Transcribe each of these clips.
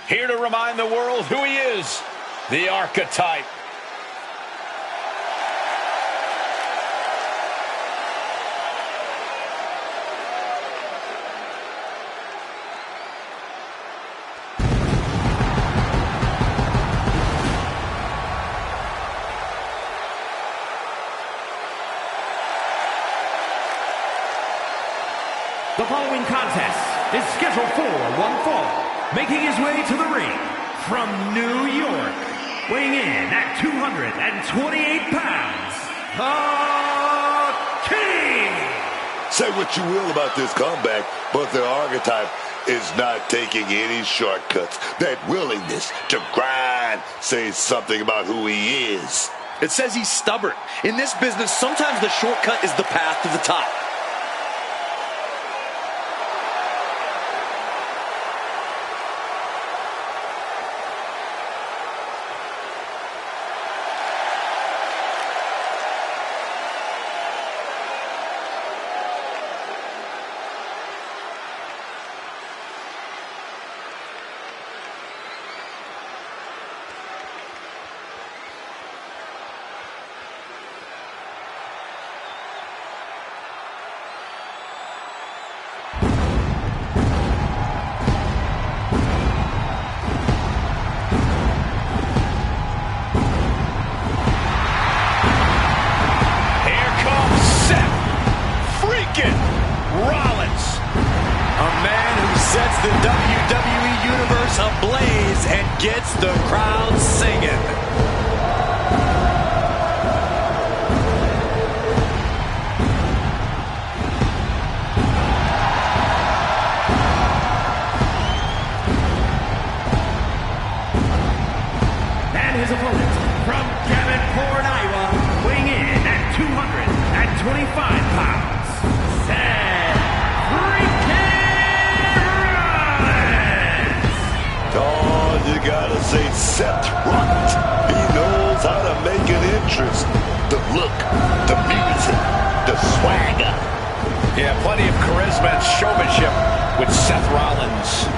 Here to remind the world who he is, the Archetype. The following contest is scheduled for one fall. Making his way to the ring from New York, weighing in at 228 pounds, the King! Say what you will about this comeback, but the Archetype is not taking any shortcuts. That willingness to grind says something about who he is. It says he's stubborn. In this business, sometimes the shortcut is the path to the top. Sets the WWE Universe ablaze and gets the crowd singing. And his opponent from Davenport, Iowa, weighing in at 225 pounds, Seth freaking Oh, you gotta say Seth Rollins. He knows how to make an entrance. The look, the music, the swagger. Yeah, plenty of charisma and showmanship with Seth Rollins.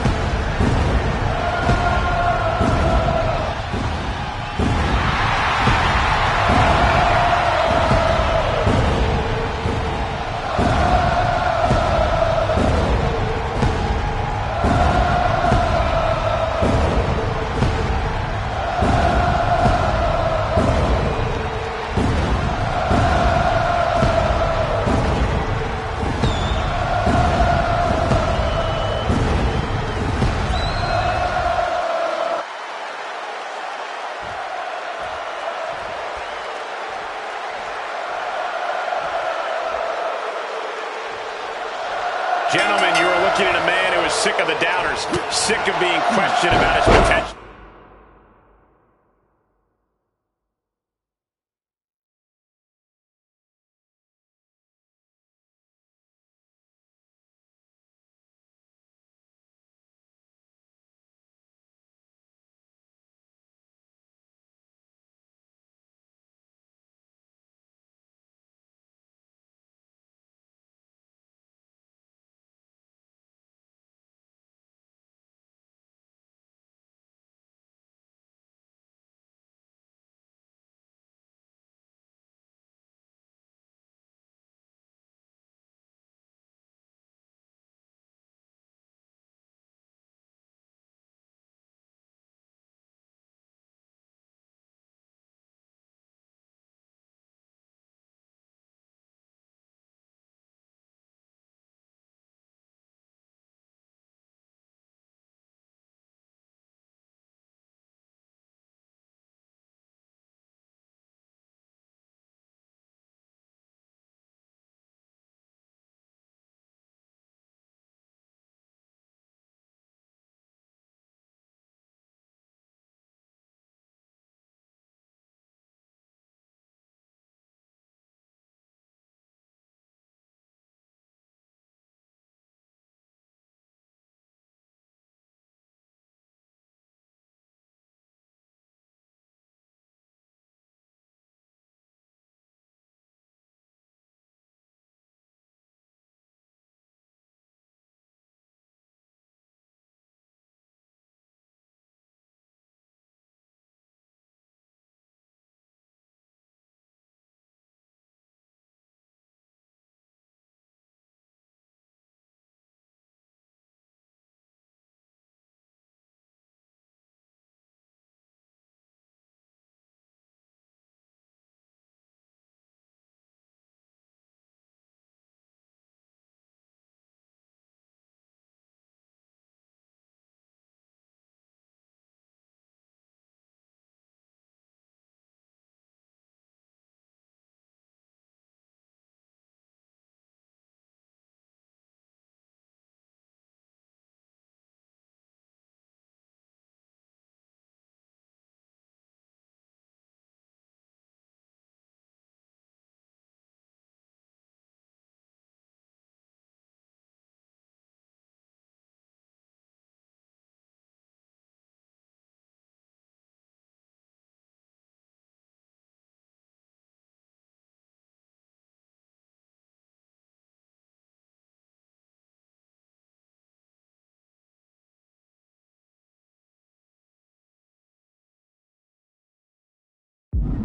Gentlemen, you are looking at a man who is sick of the doubters, sick of being questioned about his potential.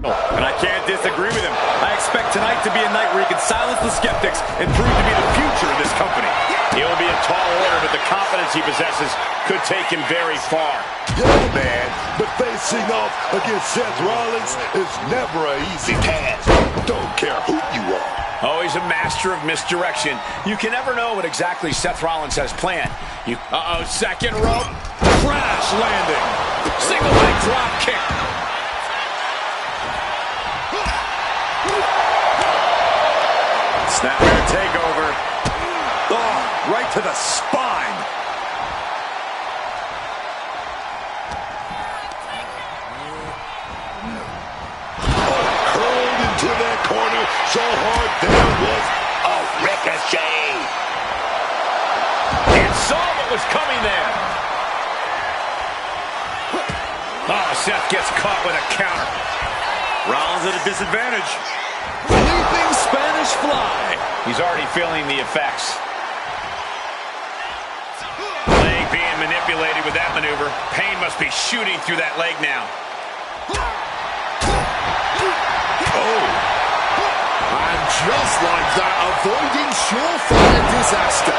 And I can't disagree with him. I expect tonight to be a night where he can silence the skeptics and prove to be the future of this company. He'll be a tall order, but the confidence he possesses could take him very far. Yeah, man, but facing off against Seth Rollins is never an easy task. Don't care who you are. Oh, he's a master of misdirection. You can never know what exactly Seth Rollins has planned. Uh-oh, second rope. Crash landing. Single leg drop kick. Snapmare takeover. Oh, right to the spine. Curled into that corner so hard there was a ricochet. And saw what was coming there. Oh, Seth gets caught with a counter. Rollins at a disadvantage. Leaping Spanish fly. He's already feeling the effects. Leg being manipulated with that maneuver. Pain must be shooting through that leg now. Oh. And just like that, avoiding surefire disaster.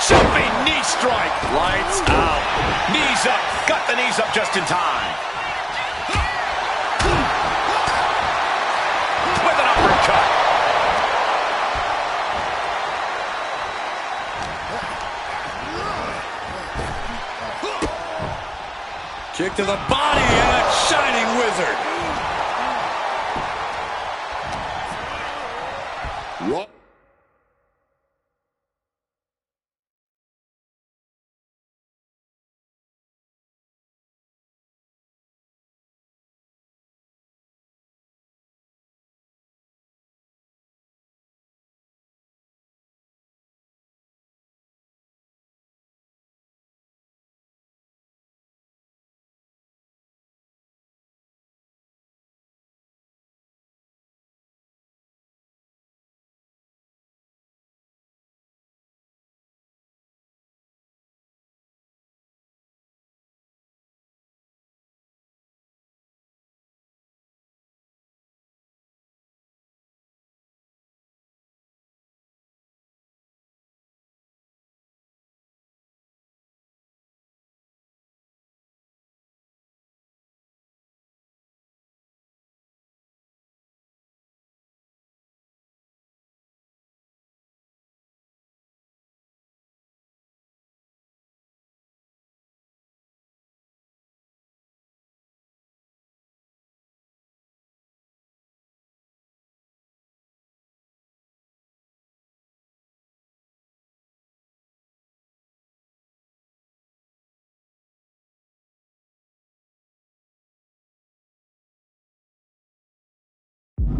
Jumping knee strike. Lights out. Knees up. Got the knees up just in time. With an uppercut. Kick to the body and a shining wizard. What?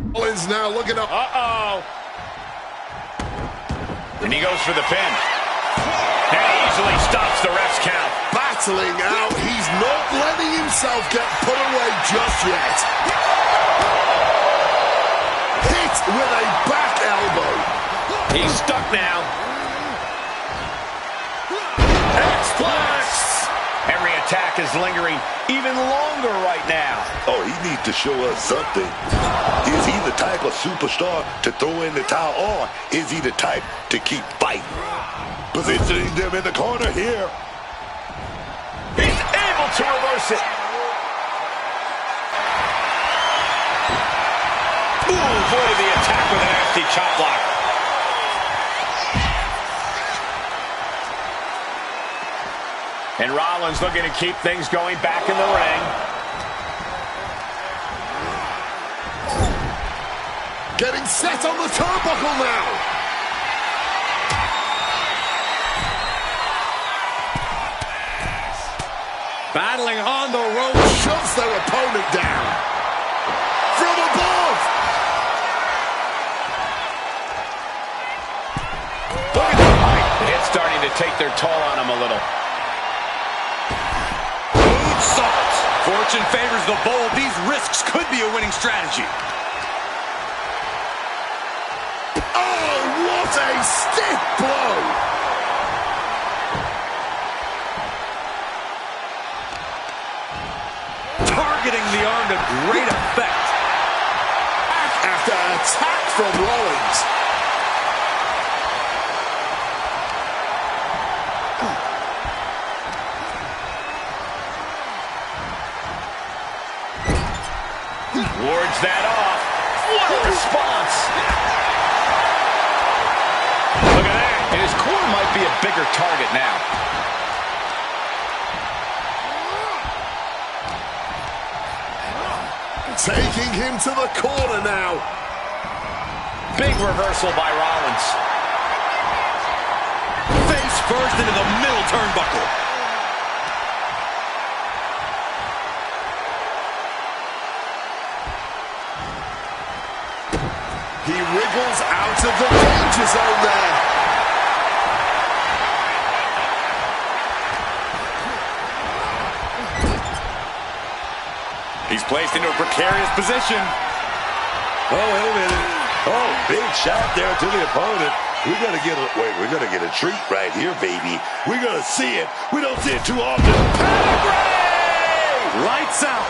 Rollins now looking up. Uh-oh. And he goes for the pin. And he easily stops the ref's count. Battling out. He's not letting himself get put away just yet. Hit with a back elbow. He's stuck now. X-Flex. Every attack is lingering even longer right now. Oh, he needs to show us something. Is he the type of superstar to throw in the towel, or is he the type to keep fighting? Positioning them in the corner here. He's able to reverse it. Ooh, avoided the attack with a nasty chop block. And Rollins looking to keep things going back in the ring. Getting set on the turnbuckle now. Battling on the rope. Shoves their opponent down. From above. Look at the height. It's starting to take their toll on him a little. Moonsault. Fortune favors the bold. These risks could be a winning strategy. Oh, what a stiff blow. from Rollins. Wards that off. What a response. Look at that. And his core might be a bigger target now. Taking him to the corner now. Big reversal by Rollins. Face first into the middle turnbuckle. He wriggles out of the danger zone there. He's placed into a precarious position. Oh, wait a minute. Oh, big shot there to the opponent. We're gonna get a treat right here, baby. We're gonna see it. We don't see it too often. Pedigree! Lights out.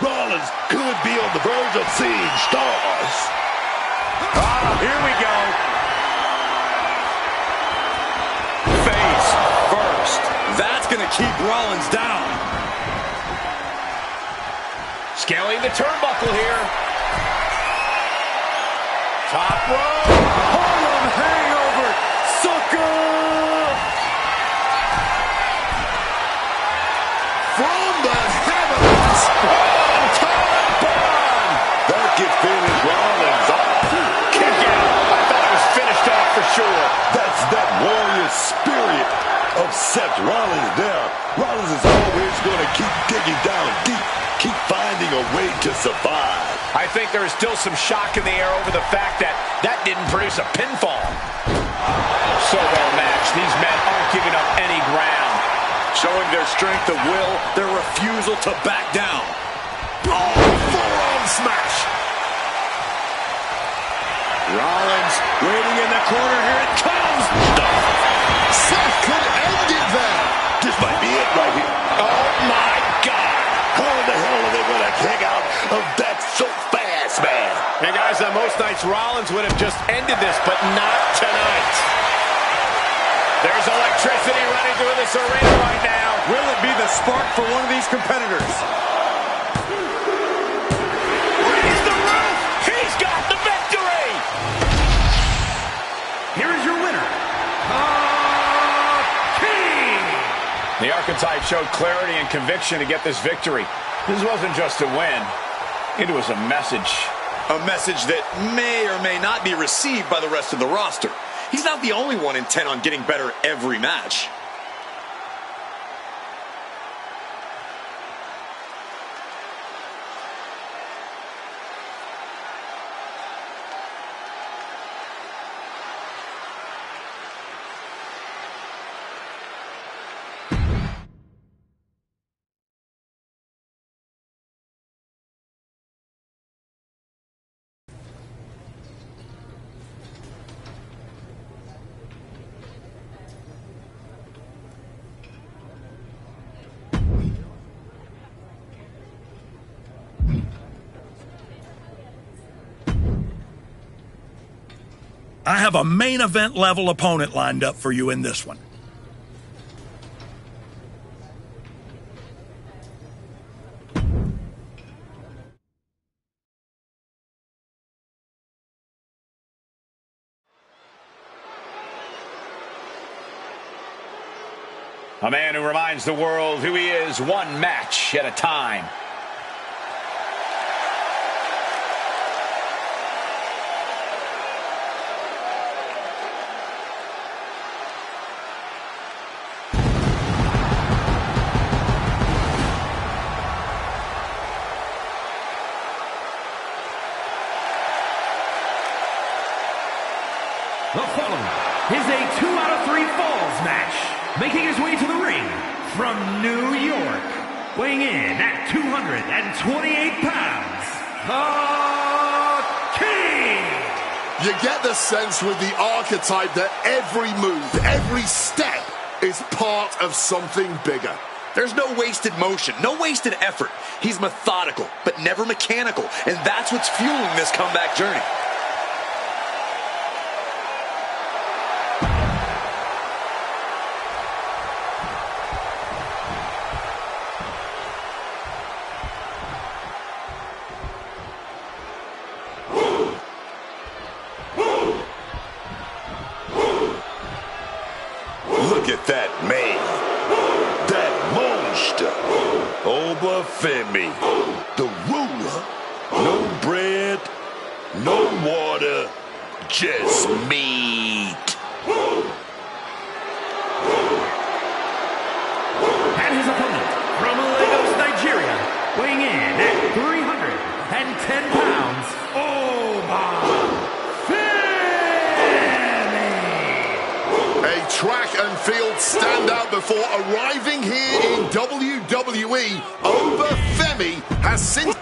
Rollins could be on the verge of seeing stars. Here we go. Face first. That's going to keep Rollins down. Scaling the turnbuckle here. Top rope. Harlem hangover. Sucker. From the heavens. That could finish Rollins off. Kick out. I thought it was finished off for sure. That's that warrior spirit of Seth Rollins there. Rollins is always going to keep digging down deep, keep finding a way to survive. I think there is still some shock in the air over the fact that that didn't produce a pinfall. So well matched. These men aren't giving up any ground. Showing their strength of will, their refusal to back down. Oh, forearm smash. Rollins waiting in the corner. Here it comes. Seth could end it there. This might be it right here. Oh, my God. How in the hell are they going to kick out of that so fast, man? Hey, guys, on most nights, Rollins would have just ended this, but not tonight. There's electricity running through this arena right now. Will it be the spark for one of these competitors? Raise the roof. He's got the victory. Here is your winner, King. The Archetype showed clarity and conviction to get this victory. This wasn't just a win. It was a message. A message that may or may not be received by the rest of the roster. He's not the only one intent on getting better every match. I have a main event level opponent lined up for you in this one. A man who reminds the world who he is one match at a time. The following is a 2 out of 3 falls match. Making his way to the ring from New York, weighing in at 228 pounds, the King! You get the sense with the Archetype that every move, every step is part of something bigger. There's no wasted motion, no wasted effort. He's methodical, but never mechanical, and that's what's fueling this comeback journey. Look at that man. That monster. Obafemi. The ruler. No bread. No water. Just meat. And his opponent from Lagos, Nigeria, weighing in at 310 pounds, A track and field standout before arriving here in WWE. Obafemi has since...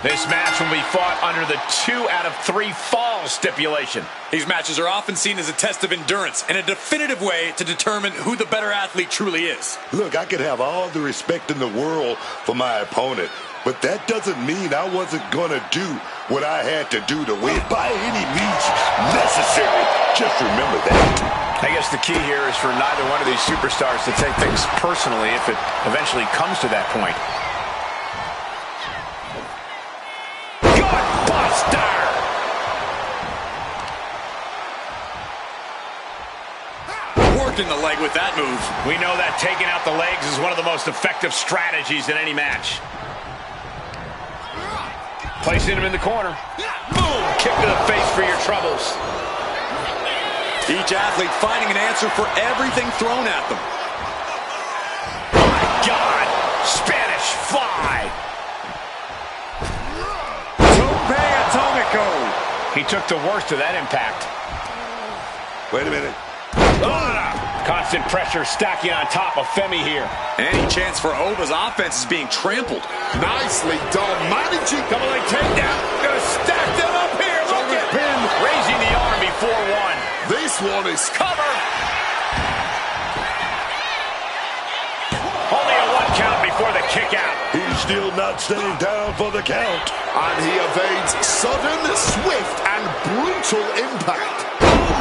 This match will be fought under the 2 out of 3 falls stipulation. These matches are often seen as a test of endurance and a definitive way to determine who the better athlete truly is. Look, I could have all the respect in the world for my opponent, but that doesn't mean I wasn't going to do what I had to do to win by any means necessary. Just remember that. I guess the key here is for neither one of these superstars to take things personally if it eventually comes to that point. In the leg with that move. We know that taking out the legs is one of the most effective strategies in any match. Placing him in the corner. Boom! Kick to the face for your troubles. Each athlete finding an answer for everything thrown at them. My God! Spanish Fly! Tope Atomico. He took the worst of that impact. Wait a minute. Constant pressure stacking on top of Femi here. Any chance for Oba's offense is being trampled. Nicely done. Managing... Double leg takedown. Gonna stack them up here. Look at him. Raising the arm before one. This one is... Cover. Only a 1 count before the kick out. He's still not staying down for the count. And he evades sudden, swift, and brutal impact.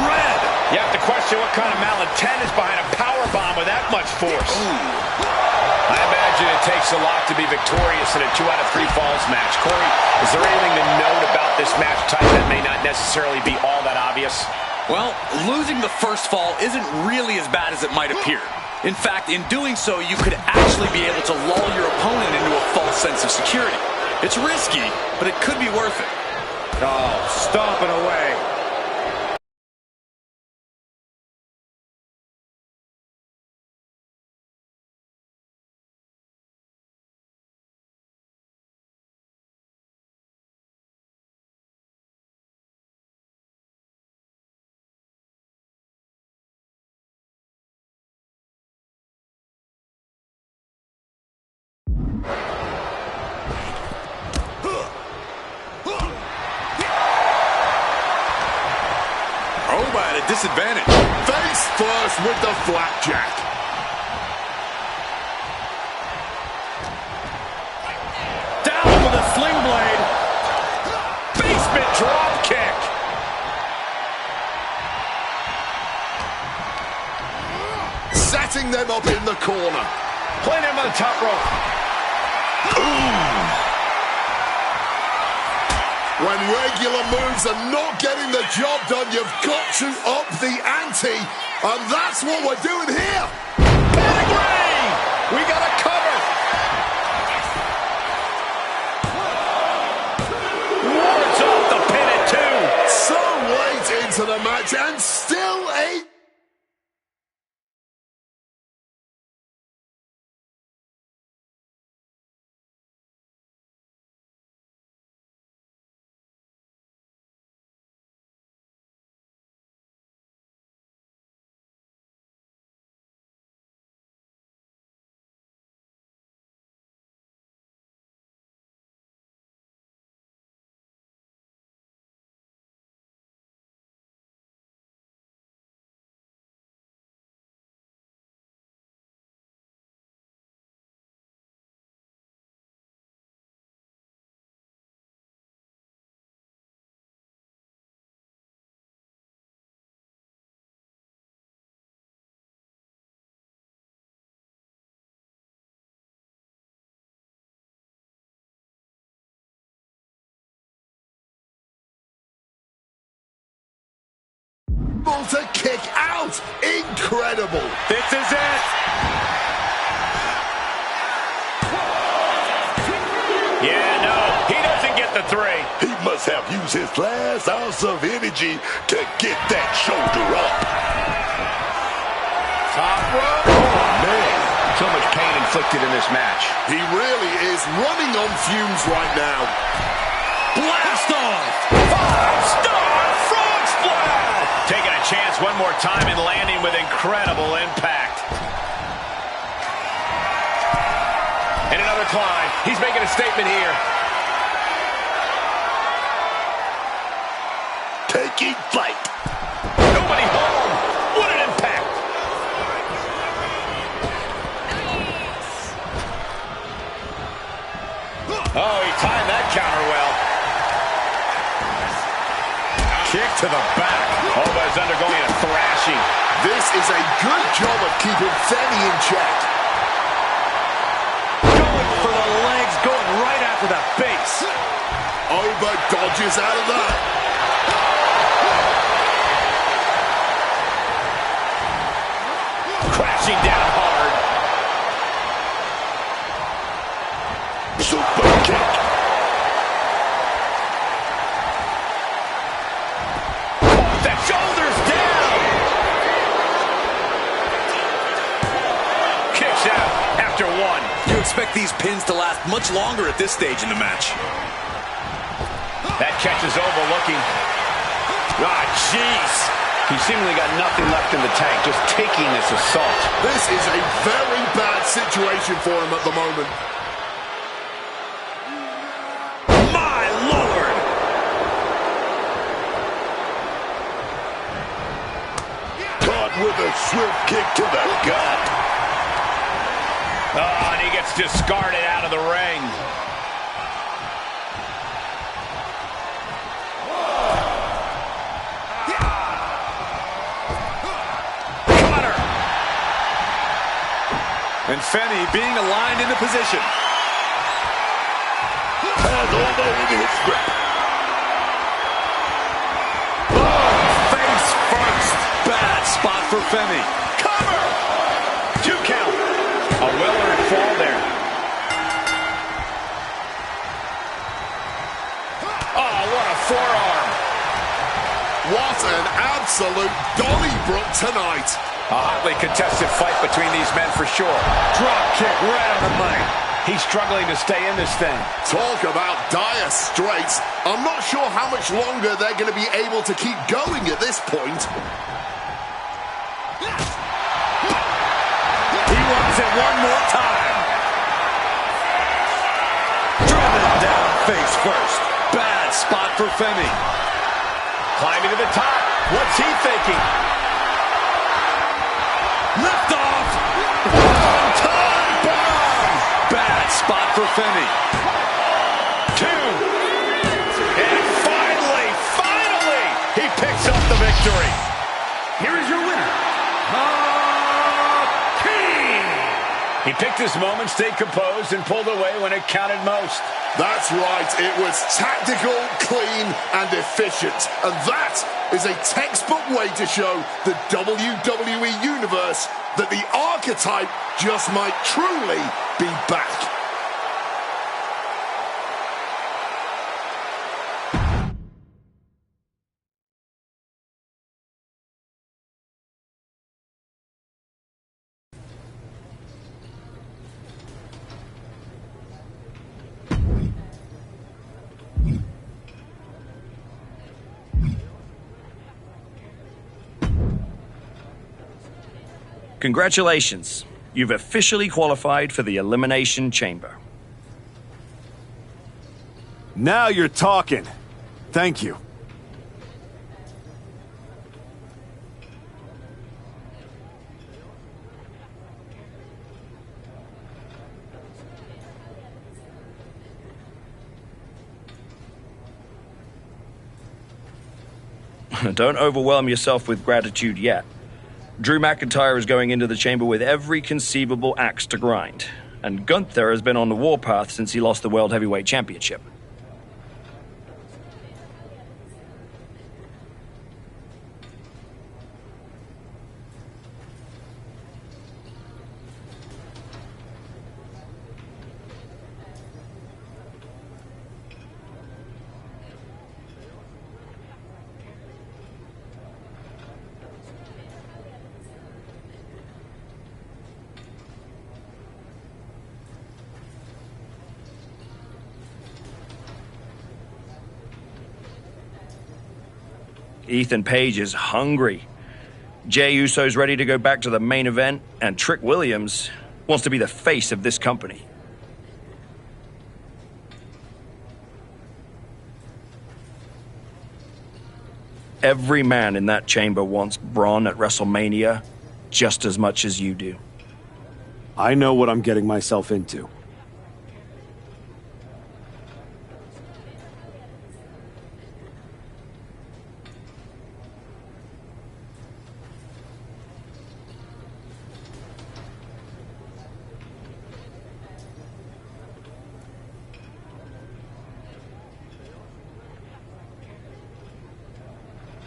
Red. You have to question what kind of malintent is behind a power bomb with that much force. I imagine it takes a lot to be victorious in a 2 out of 3 falls match. Corey, is there anything to note about this match type that may not necessarily be all that obvious? Well, losing the first fall isn't really as bad as it might appear. In fact, in doing so, you could actually be able to lull your opponent into a false sense of security. It's risky, but it could be worth it. Oh, stomping away. Oba at a disadvantage. Face first with the flapjack. Down with a sling blade. Basement drop kick. Setting them up in the corner. Playing him on the top rope. When regular moves are not getting the job done, you've got to up the ante. And that's what we're doing here. Pedigree! We got a cover. Wards off the pin at 2. So late into the match and still a... able to kick out. Incredible. This is it. Yeah, no, he doesn't get the 3. He must have used his last ounce of energy to get that shoulder up. Top rope. Oh, man. So much pain inflicted in this match. He really is running on fumes right now. Blast off. 5-star frog splash. Taking a chance one more time and landing with incredible impact. And another climb. He's making a statement here. Taking flight. Nobody home. What an impact. Oh, he timed that counter well. Kick to the back. Oba is undergoing a thrashing. This is a good job of keeping Femi in check. Going for the legs, going right after the base. Oba dodges out of that. Crashing down hard. Super kick. The shoulders down. Kicks out after 1. You expect these pins to last much longer at this stage in the match. That catches Oba looking. Ah, jeez. He seemingly got nothing left in the tank, just taking this assault. This is a very bad situation for him at the moment. My Lord! Caught with a swift kick to the gut. Oh, and he gets discarded out of the ring. Cutter! And Femi being aligned into position. Has Oba in his grip. Face first. Bad spot for Femi. Cover! 2 count. A well-earned fall there. Oh, what a forearm. What an absolute Donnybrook tonight. A hotly contested fight between these men for sure. Drop kick right on the money. He's struggling to stay in this thing. Talk about dire straits. I'm not sure how much longer they're going to be able to keep going at this point. He wants it one more time. Driven down face first. Bad spot for Femi. Climbing to the top. What's he thinking? Lift off. One-time bomb. Bad spot for Femi. 2. And finally, he picks up the victory. Here is your winner, the King. He picked his moment, stayed composed, and pulled away when it counted most. That's right. It was tactical, clean, and efficient. And that is a textbook way to show the WWE Universe that the archetype just might truly be back. Congratulations. You've officially qualified for the Elimination Chamber. Now you're talking. Thank you. Don't overwhelm yourself with gratitude yet. Drew McIntyre is going into the chamber with every conceivable axe to grind, and Gunther has been on the warpath since he lost the World Heavyweight Championship. Ethan Page is hungry. Jey Uso's ready to go back to the main event, and Trick Williams wants to be the face of this company. Every man in that chamber wants Braun at WrestleMania just as much as you do. I know what I'm getting myself into.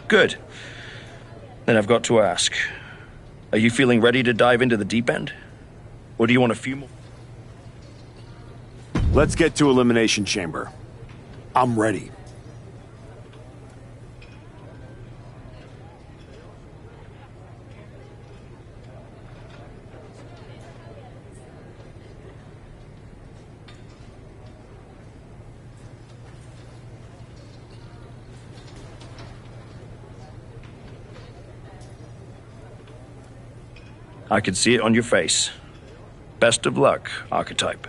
Good. Then I've got to ask, are you feeling ready to dive into the deep end? Or do you want a few more? Let's get to Elimination Chamber. I'm ready. I can see it on your face. Best of luck, Archetype.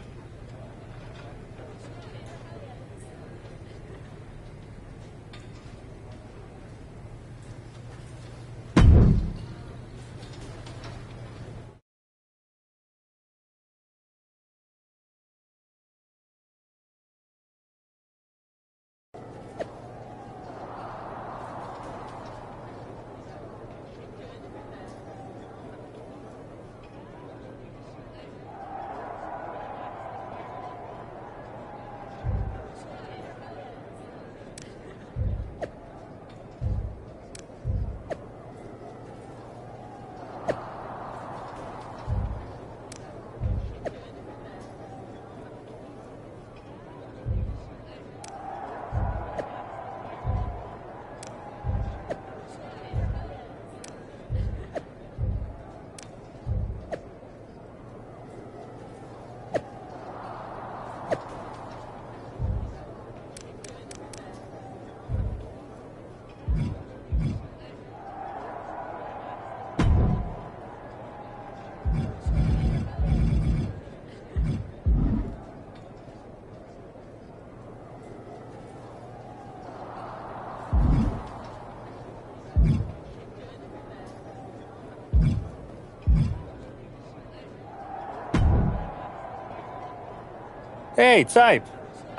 Hey, Type.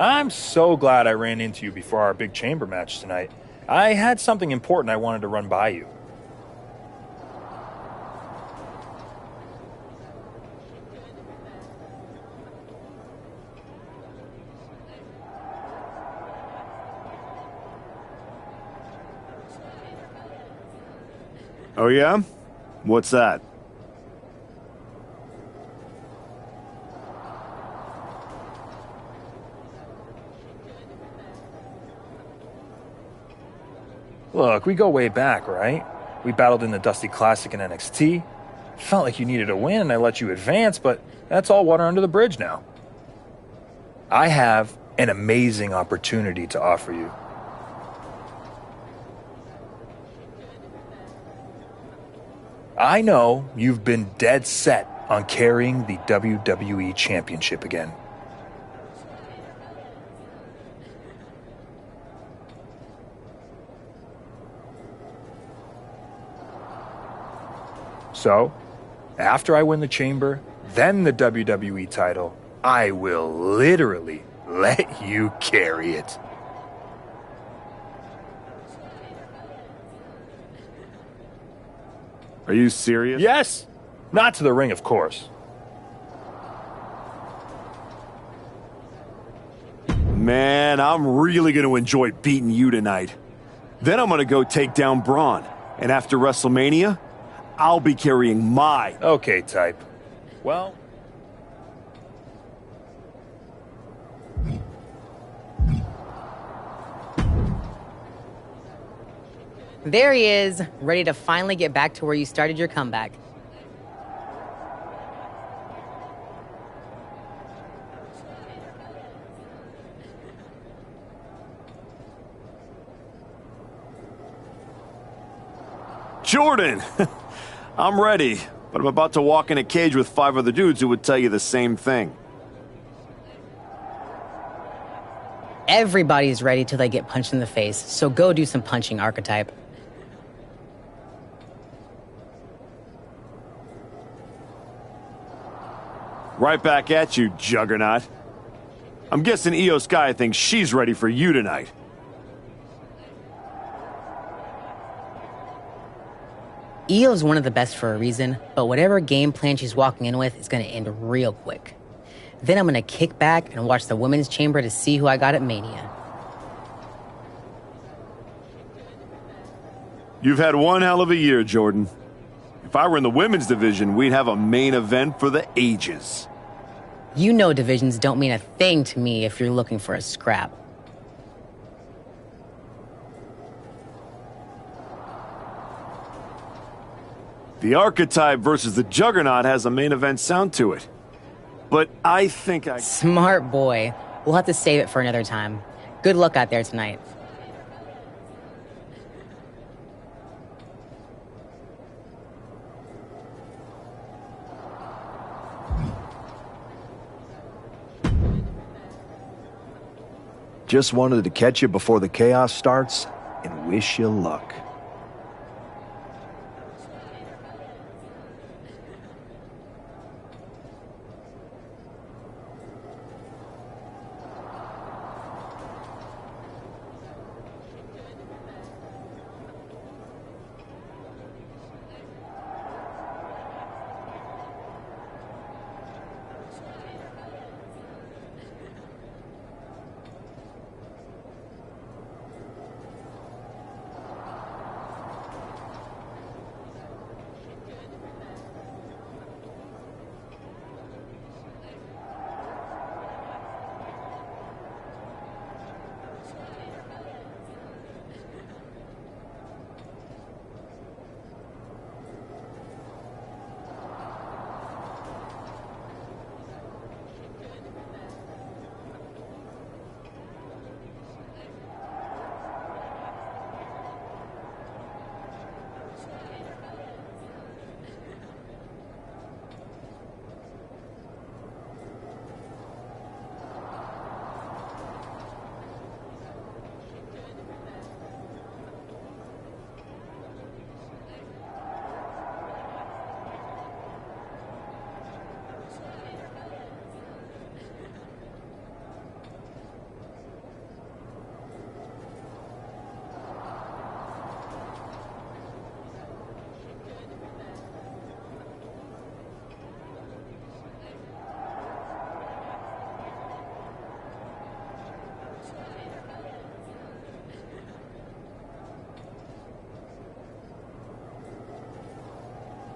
I'm so glad I ran into you before our big chamber match tonight. I had something important I wanted to run by you. Oh yeah? What's that? Look, we go way back, right? We battled in the Dusty Classic in NXT. Felt like you needed a win and I let you advance, but that's all water under the bridge now. I have an amazing opportunity to offer you. I know you've been dead set on carrying the WWE Championship again. So, after I win the chamber, then the WWE title, I will literally let you carry it. Are you serious? Yes! Not to the ring, of course. Man, I'm really going to enjoy beating you tonight. Then I'm going to go take down Braun. And after WrestleMania, I'll be carrying my... Okay, Type. Well... There he is, ready to finally get back to where you started your comeback. Jordan! I'm ready, but I'm about to walk in a cage with 5 other dudes who would tell you the same thing. Everybody's ready till they get punched in the face, so go do some punching, Archetype. Right back at you, Juggernaut. I'm guessing Io Sky thinks she's ready for you tonight. Io's one of the best for a reason, but whatever game plan she's walking in with is going to end real quick. Then I'm going to kick back and watch the women's chamber to see who I got at Mania. You've had one hell of a year, Jordan. If I were in the women's division, we'd have a main event for the ages. You know divisions don't mean a thing to me if you're looking for a scrap. The Archetype versus the Juggernaut has a main event sound to it. But I think I... Smart boy. We'll have to save it for another time. Good luck out there tonight. Just wanted to catch you before the chaos starts and wish you luck.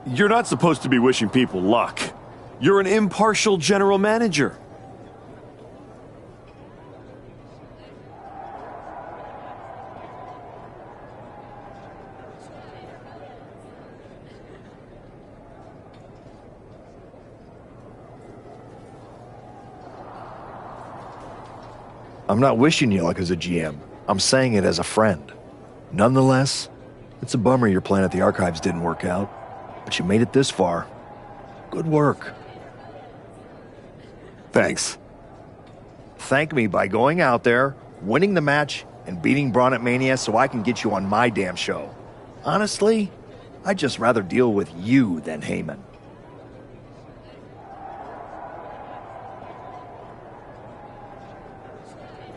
You're not supposed to be wishing people luck. You're an impartial general manager. I'm not wishing you luck as a GM. I'm saying it as a friend. Nonetheless, it's a bummer your plan at the Archives didn't work out. But you made it this far. Good work. Thanks. Thank me by going out there, winning the match, and beating Braun at Mania so I can get you on my damn show. Honestly, I'd just rather deal with you than Heyman.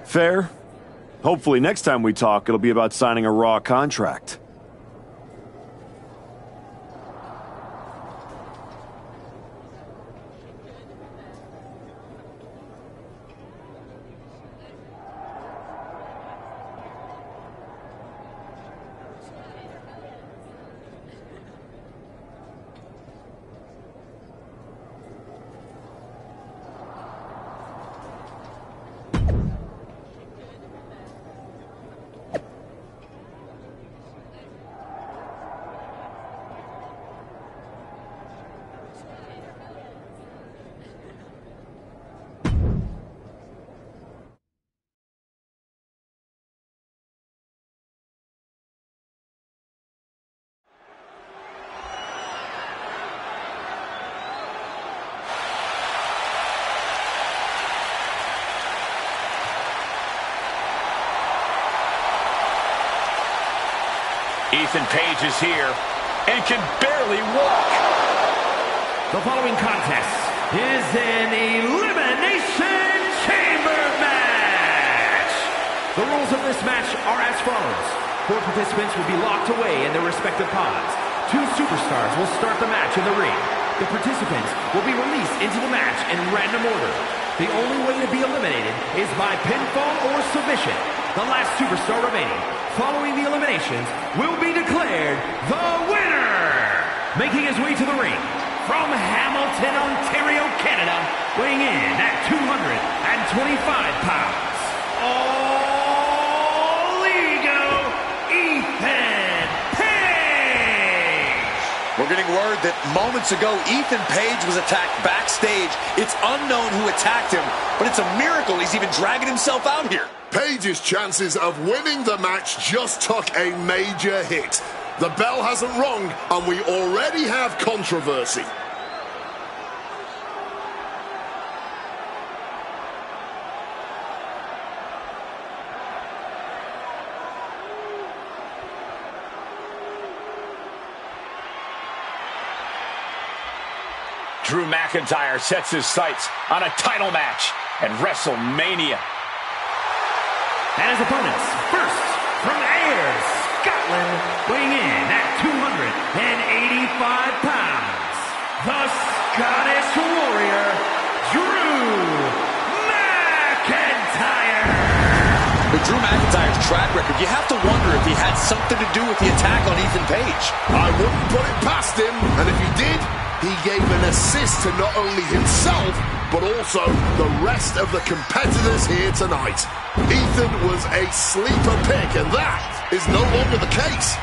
Fair. Hopefully next time we talk, it'll be about signing a Raw contract. Ethan Page is here and can barely walk. The following contest is an Elimination Chamber match. The rules of this match are as follows. 4 participants will be locked away in their respective pods. 2 superstars will start the match in the ring. The participants will be released into the match in random order. The only way to be eliminated is by pinfall or submission. The last superstar remaining following the eliminations will be declared the winner. Making his way to the ring from Hamilton, Ontario, Canada, weighing in at 225 pounds. All Ego, Ethan Page. We're getting word that moments ago, Ethan Page was attacked backstage. It's unknown who attacked him, but it's a miracle he's even dragging himself out here. Page's chances of winning the match just took a major hit. The bell hasn't rung, and we already have controversy. Drew McIntyre sets his sights on a title match at WrestleMania. And his opponents, first, from Ayr, Scotland, weighing in at 285 pounds, the Scottish Warrior, Drew McIntyre. With Drew McIntyre's track record, you have to wonder if he had something to do with the attack on Ethan Page. I wouldn't put it past him, and if he did, he gave an assist to not only himself, but also the rest of the competitors here tonight. Ethan was a sleeper pick, and that is no longer the case.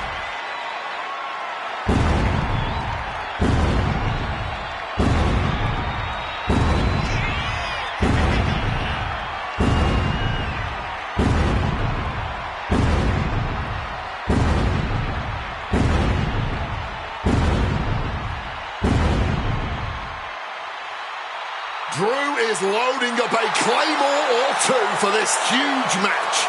Drew is loading up a Claymore or 2 for this huge match.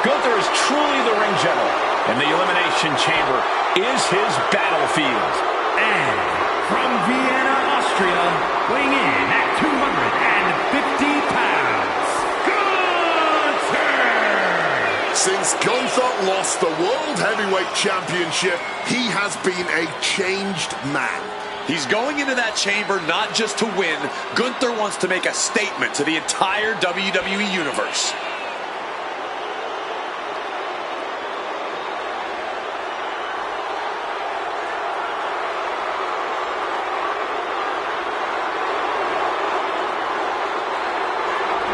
Gunther is truly the ring general, and the Elimination Chamber is his battlefield. And from Vienna, Austria, weighing in at 250 pounds, Gunther! Since Gunther lost the World Heavyweight Championship, he has been a changed man. He's going into that chamber not just to win. Gunther wants to make a statement to the entire WWE Universe.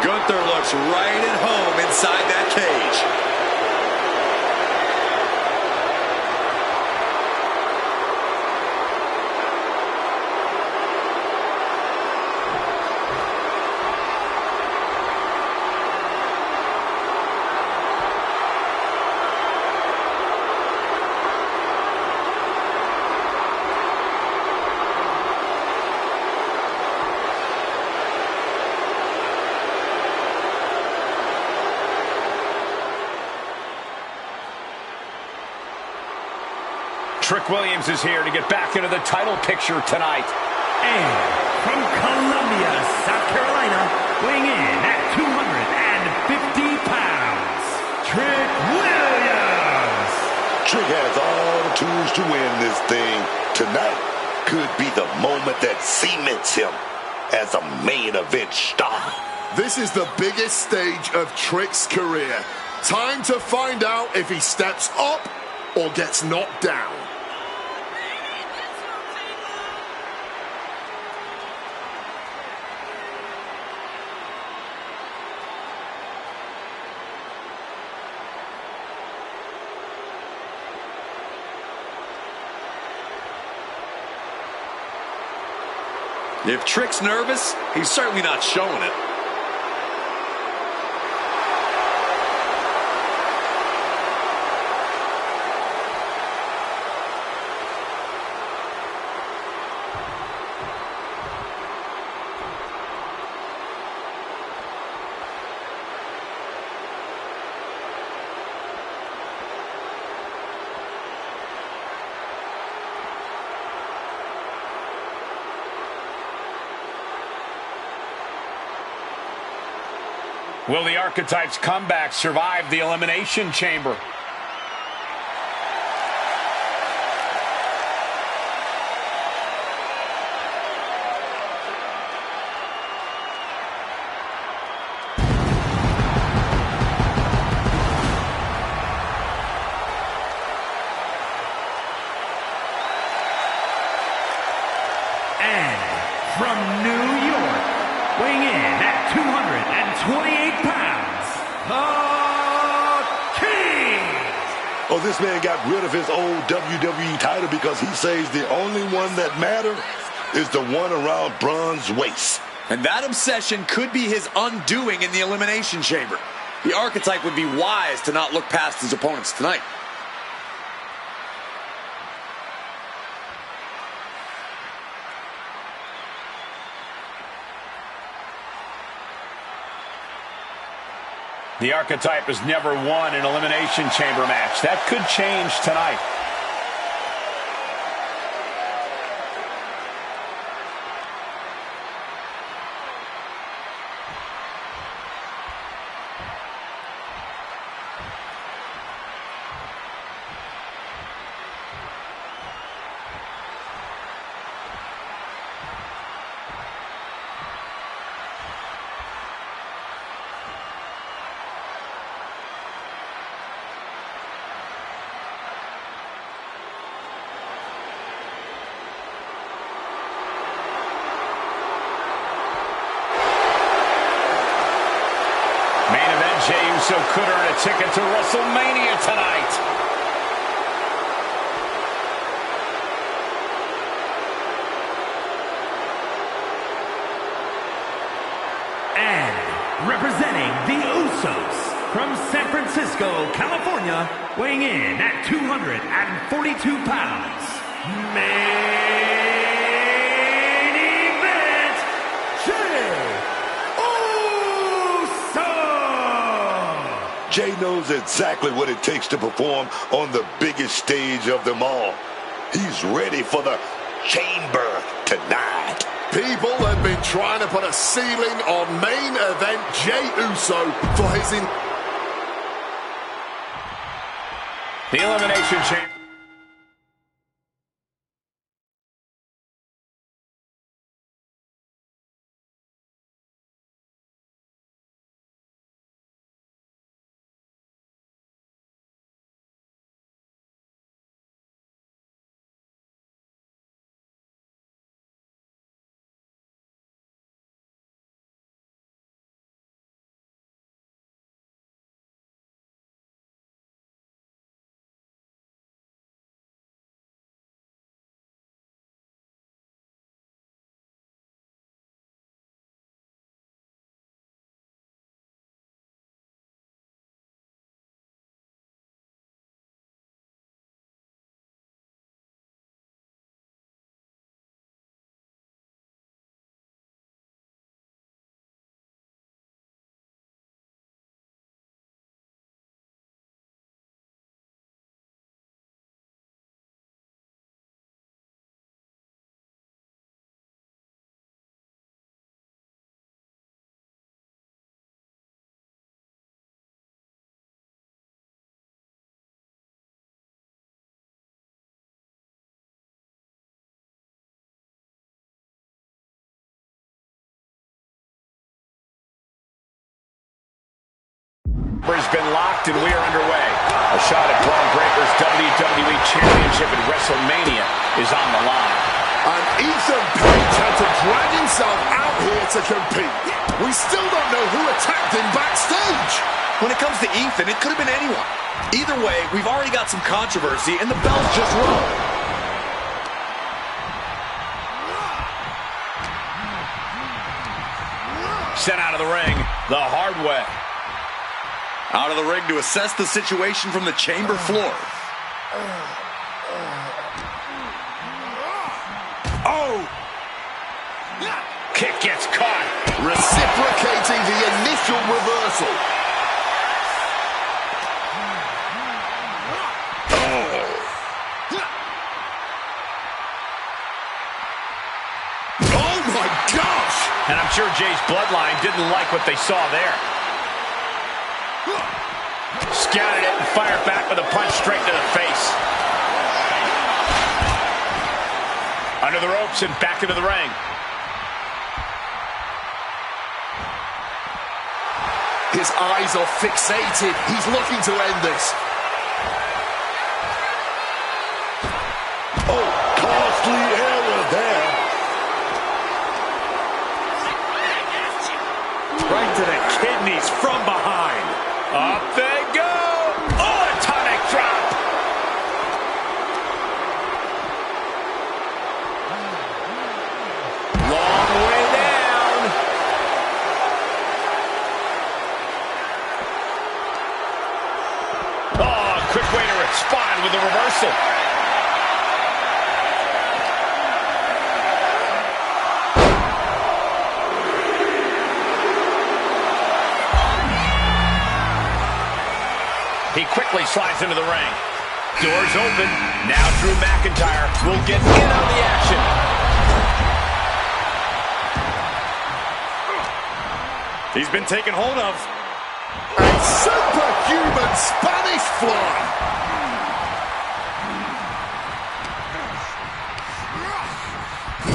Gunther looks right at home inside that cage. Trick Williams is here to get back into the title picture tonight. And from Columbia, South Carolina, weighing in at 250 pounds, Trick Williams. Trick has all the tools to win this thing. Tonight could be the moment that cements him as a main event star. This is the biggest stage of Trick's career. Time to find out if he steps up or gets knocked down. If Trick's nervous, he's certainly not showing it. Will the Archetypes' comeback survive the Elimination Chamber? And from New York, weighing in at 228 pounds, the King! Oh, this man got rid of his old WWE title because he says the only one that matters is the one around Braun's waist. And that obsession could be his undoing in the Elimination Chamber. The Archetype would be wise to not look past his opponents tonight. The Archetype has never won an Elimination Chamber match. That could change tonight. Jey Uso could earn a ticket to WrestleMania tonight. And representing the Usos from San Francisco, California, weighing in at 242 pounds, main event, Jey Uso! Jey knows exactly what it takes to perform on the biggest stage of them all. He's ready for the chamber tonight. People have been trying to put a ceiling on main event Jey Uso for his The Elimination Chamber. Has been locked and we are underway. A shot at Bron Breakker's WWE Championship at WrestleMania is on the line. And Ethan Page had to drag himself out here to compete. We still don't know who attacked him backstage. When it comes to Ethan, it could have been anyone. Either way, we've already got some controversy and the bell's just rung. sent out of the ring the hard way. Out of the ring to assess the situation from the chamber floor. Oh! Kick gets caught. Reciprocating the initial reversal. Oh my gosh! And I'm sure Jay's bloodline didn't like what they saw there. Scouted it and fired back with a punch straight to the face. Under the ropes and back into the ring. His eyes are fixated. He's looking to end this. Oh, costly error there. Right to the kidneys from behind. Up they go. Oh, atomic drop. Long way down. Oh, quick way to respond with a reversal. He quickly slides into the ring. Doors open. Now Drew McIntyre will get in on the action. He's been taken hold of. A superhuman Spanish fly.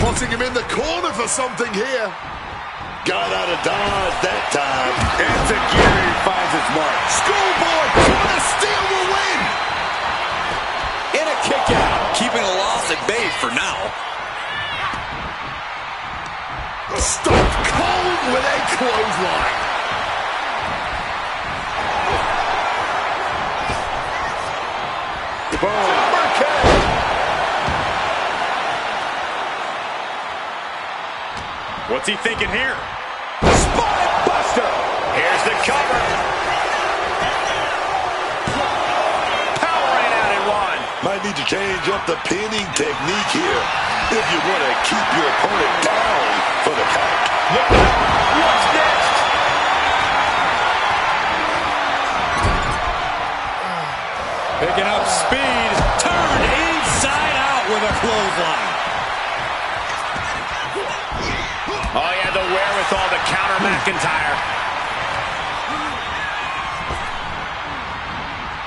Putting him in the corner for something here. Got out of dodge that time. Enziguri finds its mark. Schoolboy trying to steal the win. In a kick out. Keeping a loss at bay for now. Stopped cold with a clothesline. What's he thinking here? Spine buster. Here's the cover. Powering out at one. Might need to change up the pinning technique here if you want to keep your opponent down for the count. Look out. What's next? Picking up speed. Turned inside out with a clothesline. Oh, he had the wherewithal to counter McIntyre.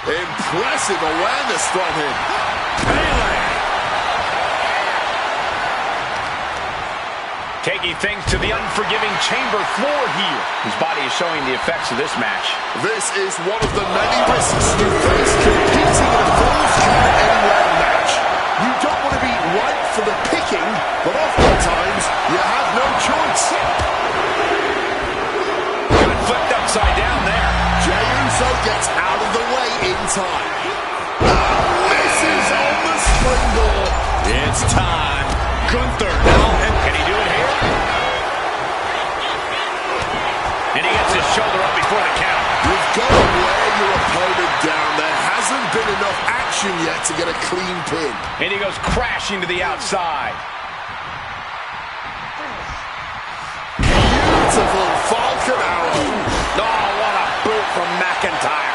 Impressive awareness from him. Pele. Taking things to the unforgiving chamber floor here. His body is showing the effects of this match. This is one of the many risks you face competing in a Falls Count Anywhere match. You don't want to be ripe for the picking, but oftentimes you have no choice. Got flipped upside down there. Jey Uso gets out of the way in time. Misses on the springboard. It's time. Gunther now. Can he do it here? And he gets his shoulder up before the count. You've got to wear your opponent down. There hasn't been enough action yet to get a clean pin. And he goes crashing to the outside. Beautiful Falcon Arrow. Oh, what a boot from McIntyre.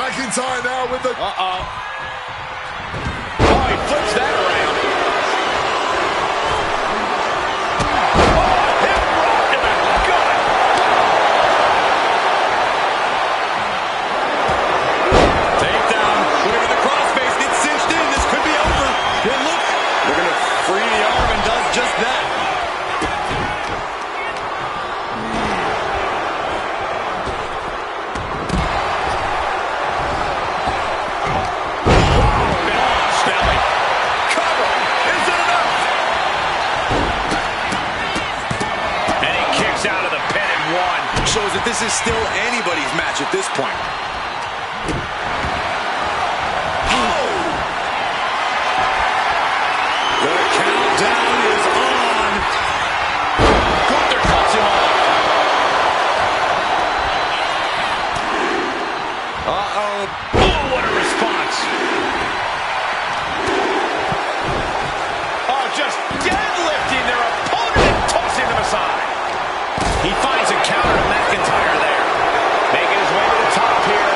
McIntyre now with the... Uh-oh. Oh, he flips that around. Oh, hip rock to the gut. Takedown. Looking at the crossface. It's cinched in. This could be over. Good look. Looking to free the arm and does just that. Shows that this is still anybody's match at this point. Oh! The countdown is on. Gunther cuts him off. Uh-oh. Oh, what a response. Oh, just deadlifting their opponent and tossing them aside. He finds a counter to McIntyre there. Making his way to the top here.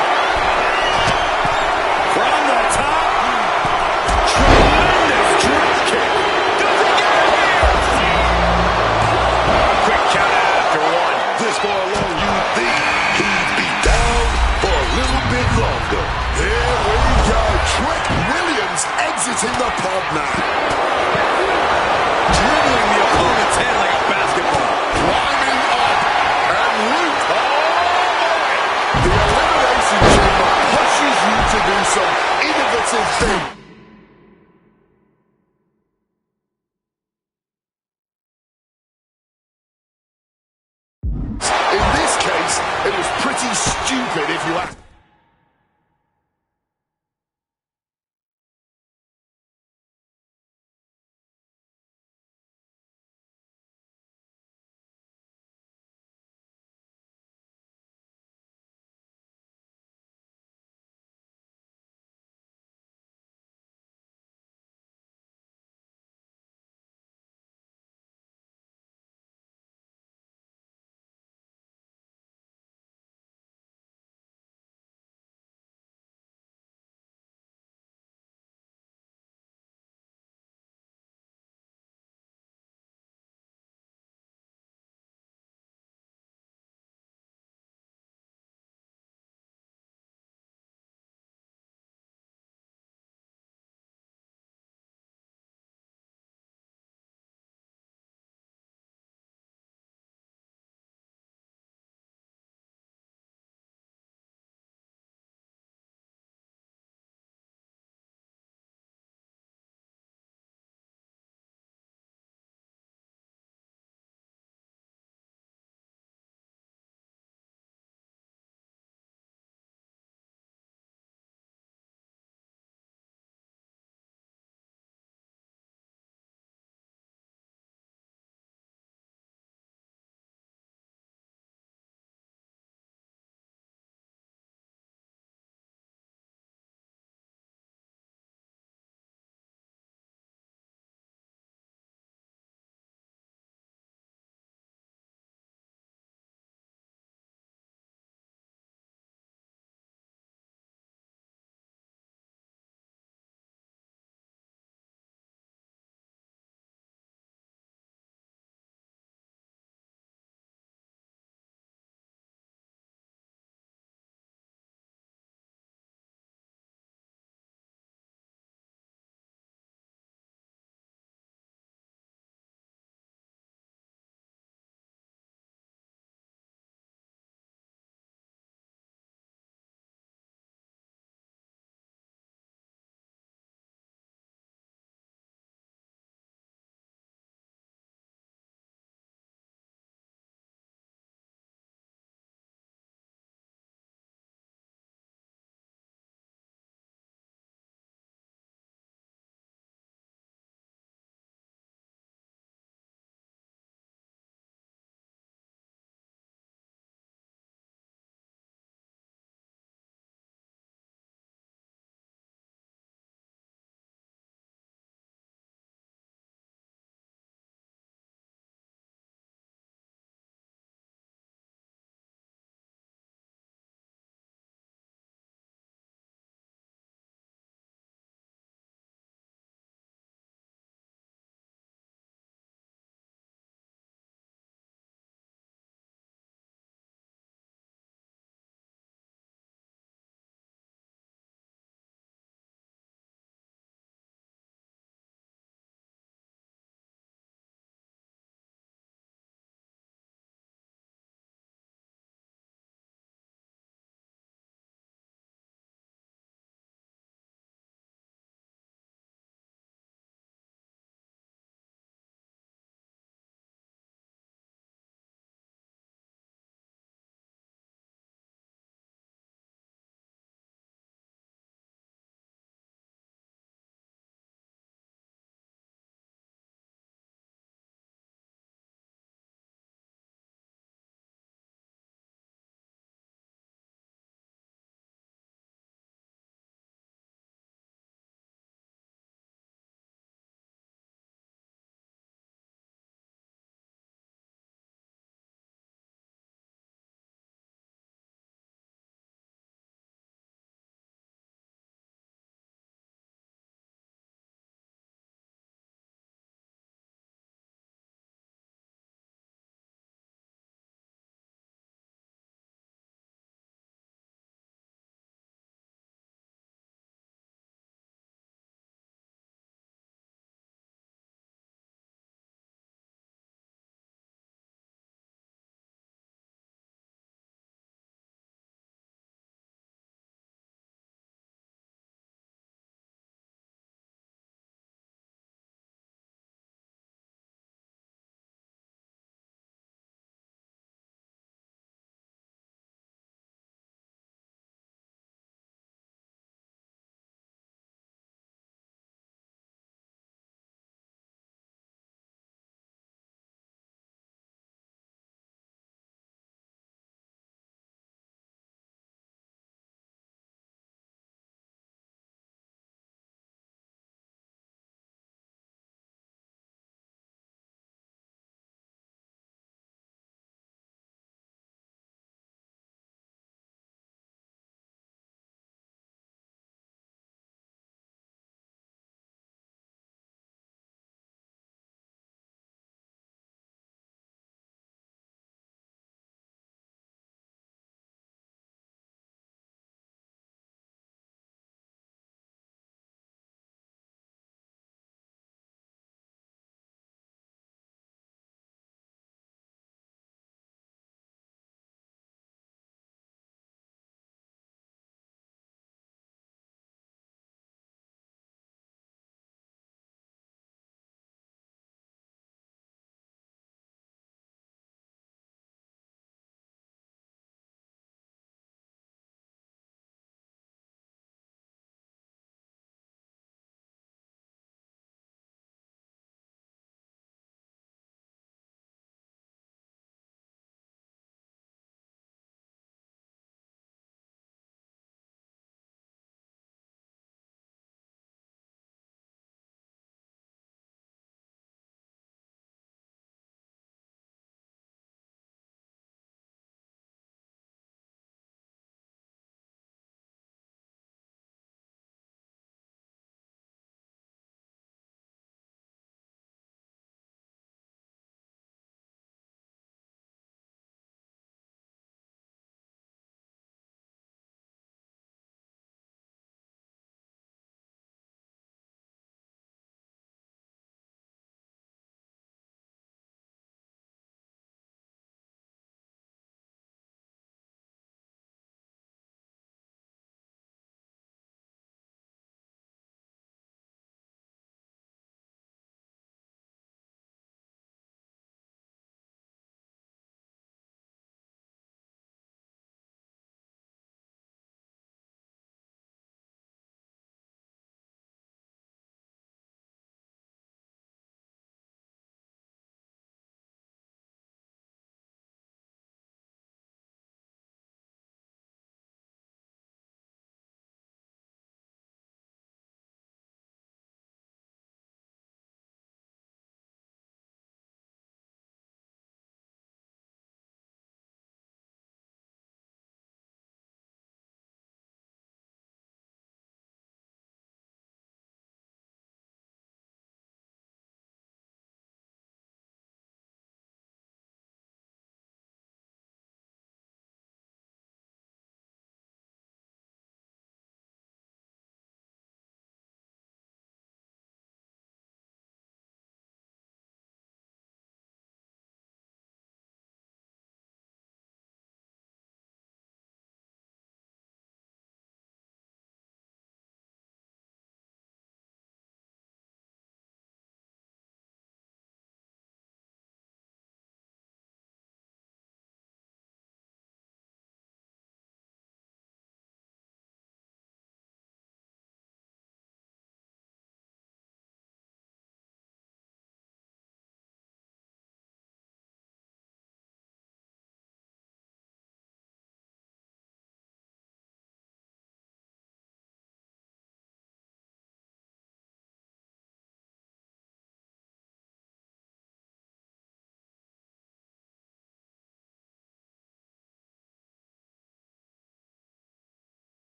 From the top. Tremendous drop kick. Does he get it here? Quick count out after one. This far along, you think he'd be down for a little bit longer. Here we go. Trick Williams exiting the pod now. Dribbling the opponent's head like a basketball. Climbing up and root. Oh, boy. The Elimination Chamber pushes you to do some innovative things. In this case, it was pretty stupid if you ask.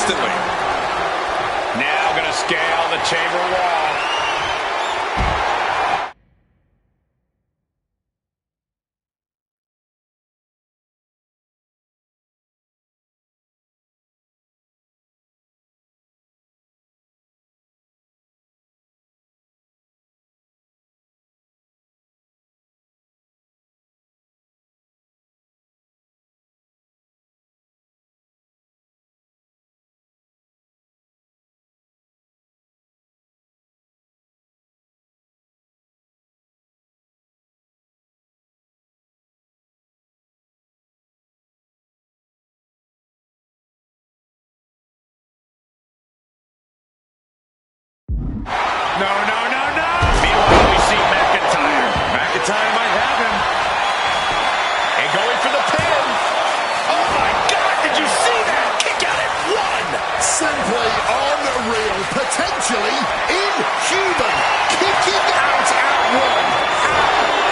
instantly. Now going to scale the chamber wall. No, no, no, no! Meanwhile, we see McIntyre. McIntyre might have him. And going for the pin. Oh, my God, did you see that? Kick out at one. Simply unreal. Potentially inhuman. Kicking out at one.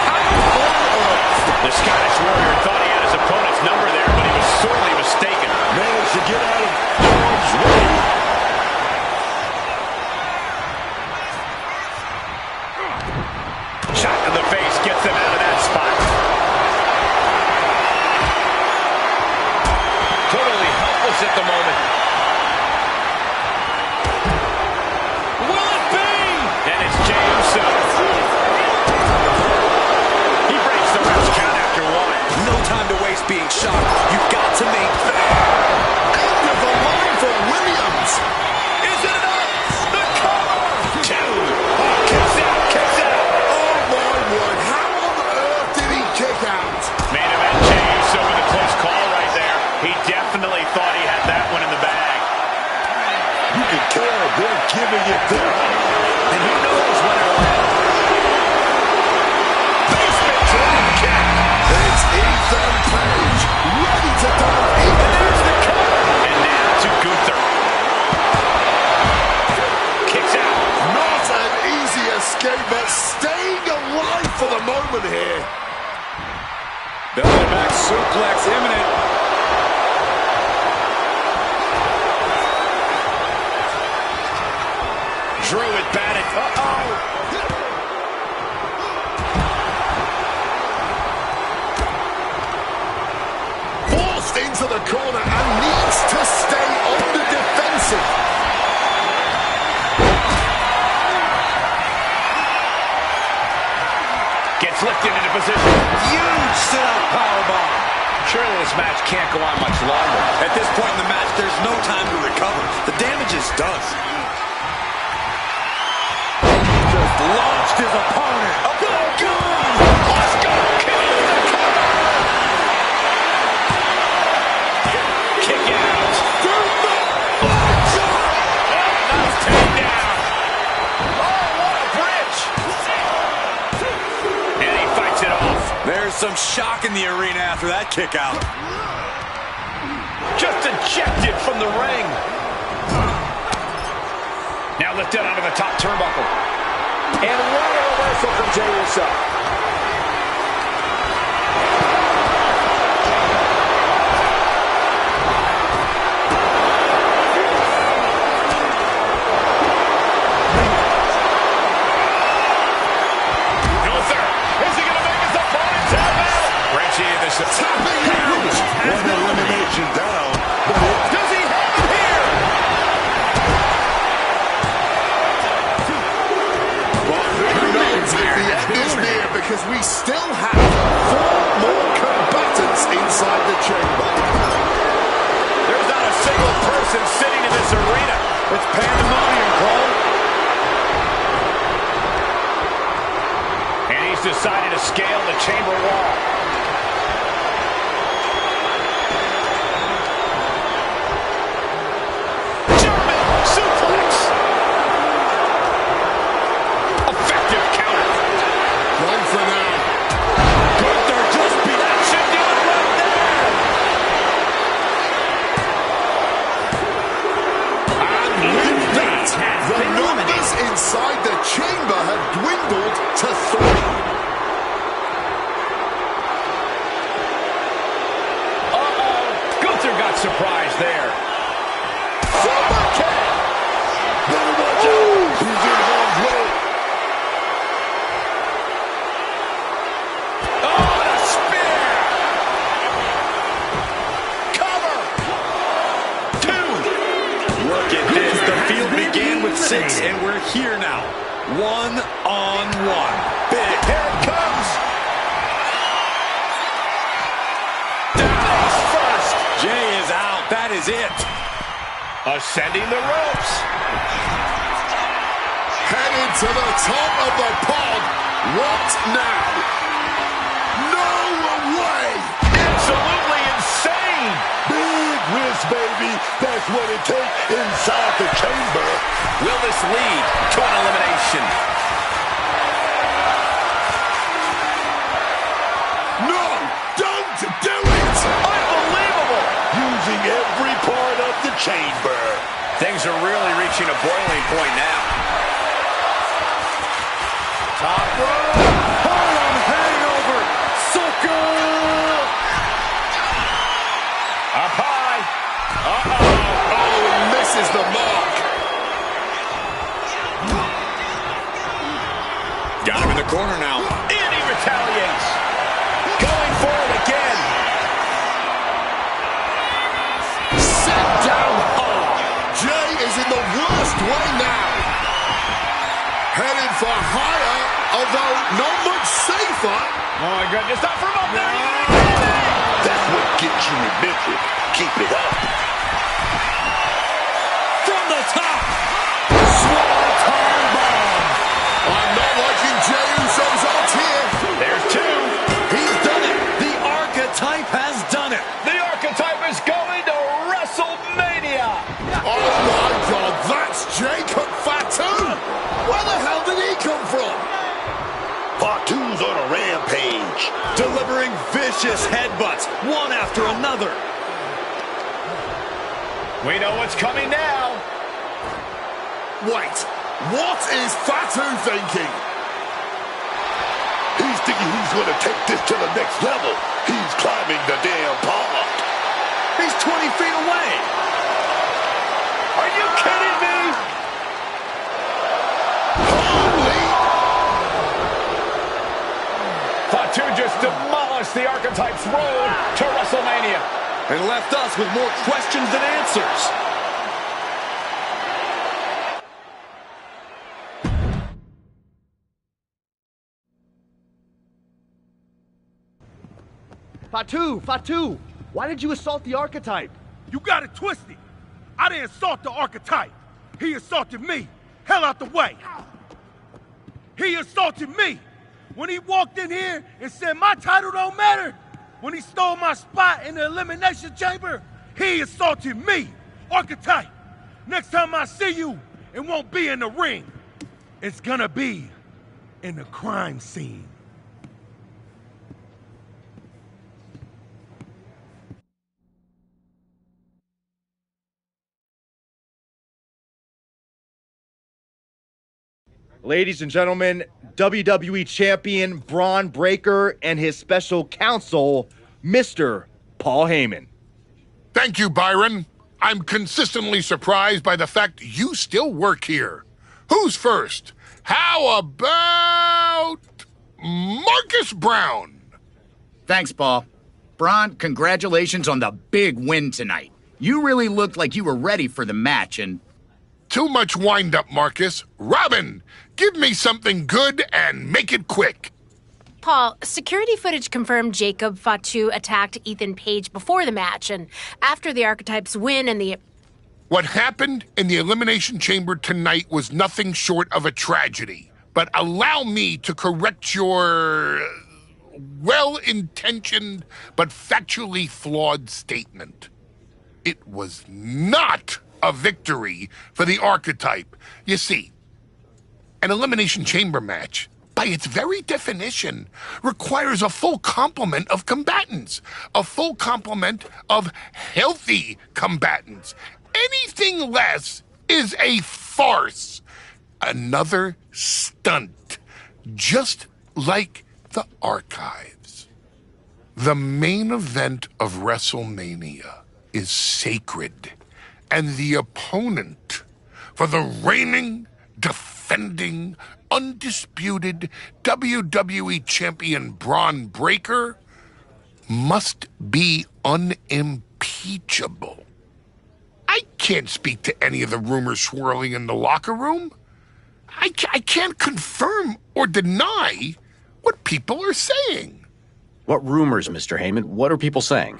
How on earth? The Scottish Warrior thought he had his opponent's number there, but he was sorely mistaken. Managed to get out of George's way. Shot to the face gets them out of that spot. Totally helpless at the moment. Will it be? And it's Jey Uso. He breaks the ref's count after one. No time to waste being shocked. You've got to make End of the line for Williams. Is it enough? The cover! Two. Oh, kicks out, kicks out. Oh my word. How on earth did he kick out? Main event Jey Uso with a close call right there. He definitely thought he had that one in the bag. You can tell they're giving it there. And who knows when it will end. Basement drop kick. It's Ethan Page. Ready to dive in. And there's the cover. And now to Gunther. Kicks out. Not an easy escape, but staying alive for the moment here. belly back suplex imminent. Drew it batted. Uh-oh. Forced into the corner and needs to stay on the defensive. Gets lifted into position. Huge sit-up powerbomb. Surely this match can't go on much longer. At this point in the match, there's no time to recover. The damage is done. Just launched his opponent. Oh, God! Let's go! Kick out. Nice takedown. Oh, what a bridge. And he fights it off. There's some shock in the arena after that kick out. Just ejected from the ring. Now lifted onto the top turnbuckle. And what a reversal from Jey Uso. Gunther, is he going to make his opponent tap out? Richie in this tapping out. One elimination down. Does he have it here? Who knows if the end is near, because we still have 4 more combatants inside the chamber. There's not a single person sitting in this arena. It's pandemonium, Cole. And he's decided to scale the chamber wall. German suplex. Effective counter. Gone for now. Gunther just beat that. Should do it right there. And with that, the numbers inside the chamber have dwindled to 3. 6, and we're here now. One-on-one. Big. Here it comes. Face first. Jay is out. That is it. Ascending the ropes. Headed to the top of the pod. What now? No way! Absolutely insane. Big risk, baby. That's what it takes inside the chamber. Will this lead to an elimination? No! Don't do it! Unbelievable. Using every part of the chamber. Things are really reaching a boiling point now. Top rope. Harlem hangover. Sucker. Up high. Oh, he misses the mark. Got him in the corner now. And he retaliates. Going forward again. Set down hard. Jay is in the worst way now. Headed for higher, although not much safer. Oh my goodness, not from up there. That's what gets you remembered. Keep it up. From the top. Swanton bomb. I'm not liking Jey Uso's odds here. There's two. He's done it. The Archetype has done it. The Archetype is going to WrestleMania. Oh my God, that's Jacob Fatu. Where the hell did he come from? Fatu's on a rampage. Delivering vicious headbutts, one after another. We know what's coming now. Wait, what is Fatu thinking? He's thinking he's going to take this to the next level. He's climbing the damn pod. He's 20 feet away. Are you kidding me? Holy! Fatu just demolished the Archetype's road to WrestleMania. And left us with more questions than answers. Fatu, why did you assault the Archetype? You got it twisted. I didn't assault the Archetype. He assaulted me. Hell out the way. He assaulted me. When he walked in here and said my title don't matter. When he stole my spot in the Elimination Chamber, he assaulted me. Archetype, next time I see you, it won't be in the ring. It's gonna be in the crime scene. Ladies and gentlemen, WWE Champion Braun Breaker and his special counsel, Mr. Paul Heyman. Thank you, Byron. I'm consistently surprised by the fact you still work here. Who's first? How about Marcus Brown? Thanks, Paul. Braun, congratulations on the big win tonight. You really looked like you were ready for the match, and... Too much wind-up, Marcus. Robin, give me something good and make it quick. Paul, security footage confirmed Jacob Fatu attacked Ethan Page before the match, and after the Archetypes win and the... What happened in the Elimination Chamber tonight was nothing short of a tragedy. But allow me to correct your well-intentioned but factually flawed statement. It was not a victory for the Archetype. You see, an Elimination Chamber match, by its very definition, requires a full complement of combatants, a full complement of healthy combatants. Anything less is a farce, another stunt, just like the Archives. The main event of WrestleMania is sacred, and the opponent for the reigning, defending, undisputed WWE Champion Braun Breaker must be unimpeachable. I can't speak to any of the rumors swirling in the locker room. I can't confirm or deny what people are saying. What rumors, Mr. Heyman? What are people saying?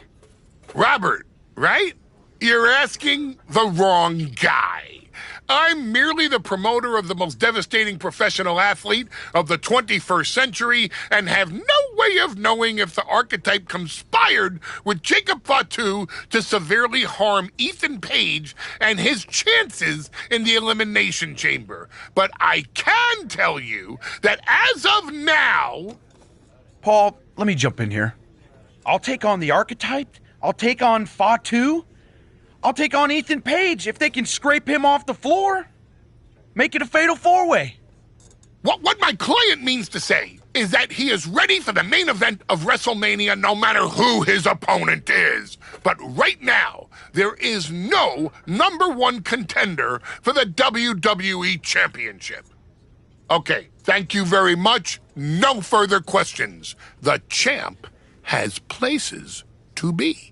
Robert, right? You're asking the wrong guy. I'm merely the promoter of the most devastating professional athlete of the 21st century and have no way of knowing if the Archetype conspired with Jacob Fatu to severely harm Ethan Page and his chances in the Elimination Chamber. But I can tell you that as of now... Paul, let me jump in here. I'll take on the Archetype. I'll take on Fatu. I'll take on Ethan Page if they can scrape him off the floor. Make it a fatal four-way. What my client means to say is that he is ready for the main event of WrestleMania no matter who his opponent is. But right now, there is no #1 contender for the WWE Championship. Okay, thank you very much. No further questions. The champ has places to be.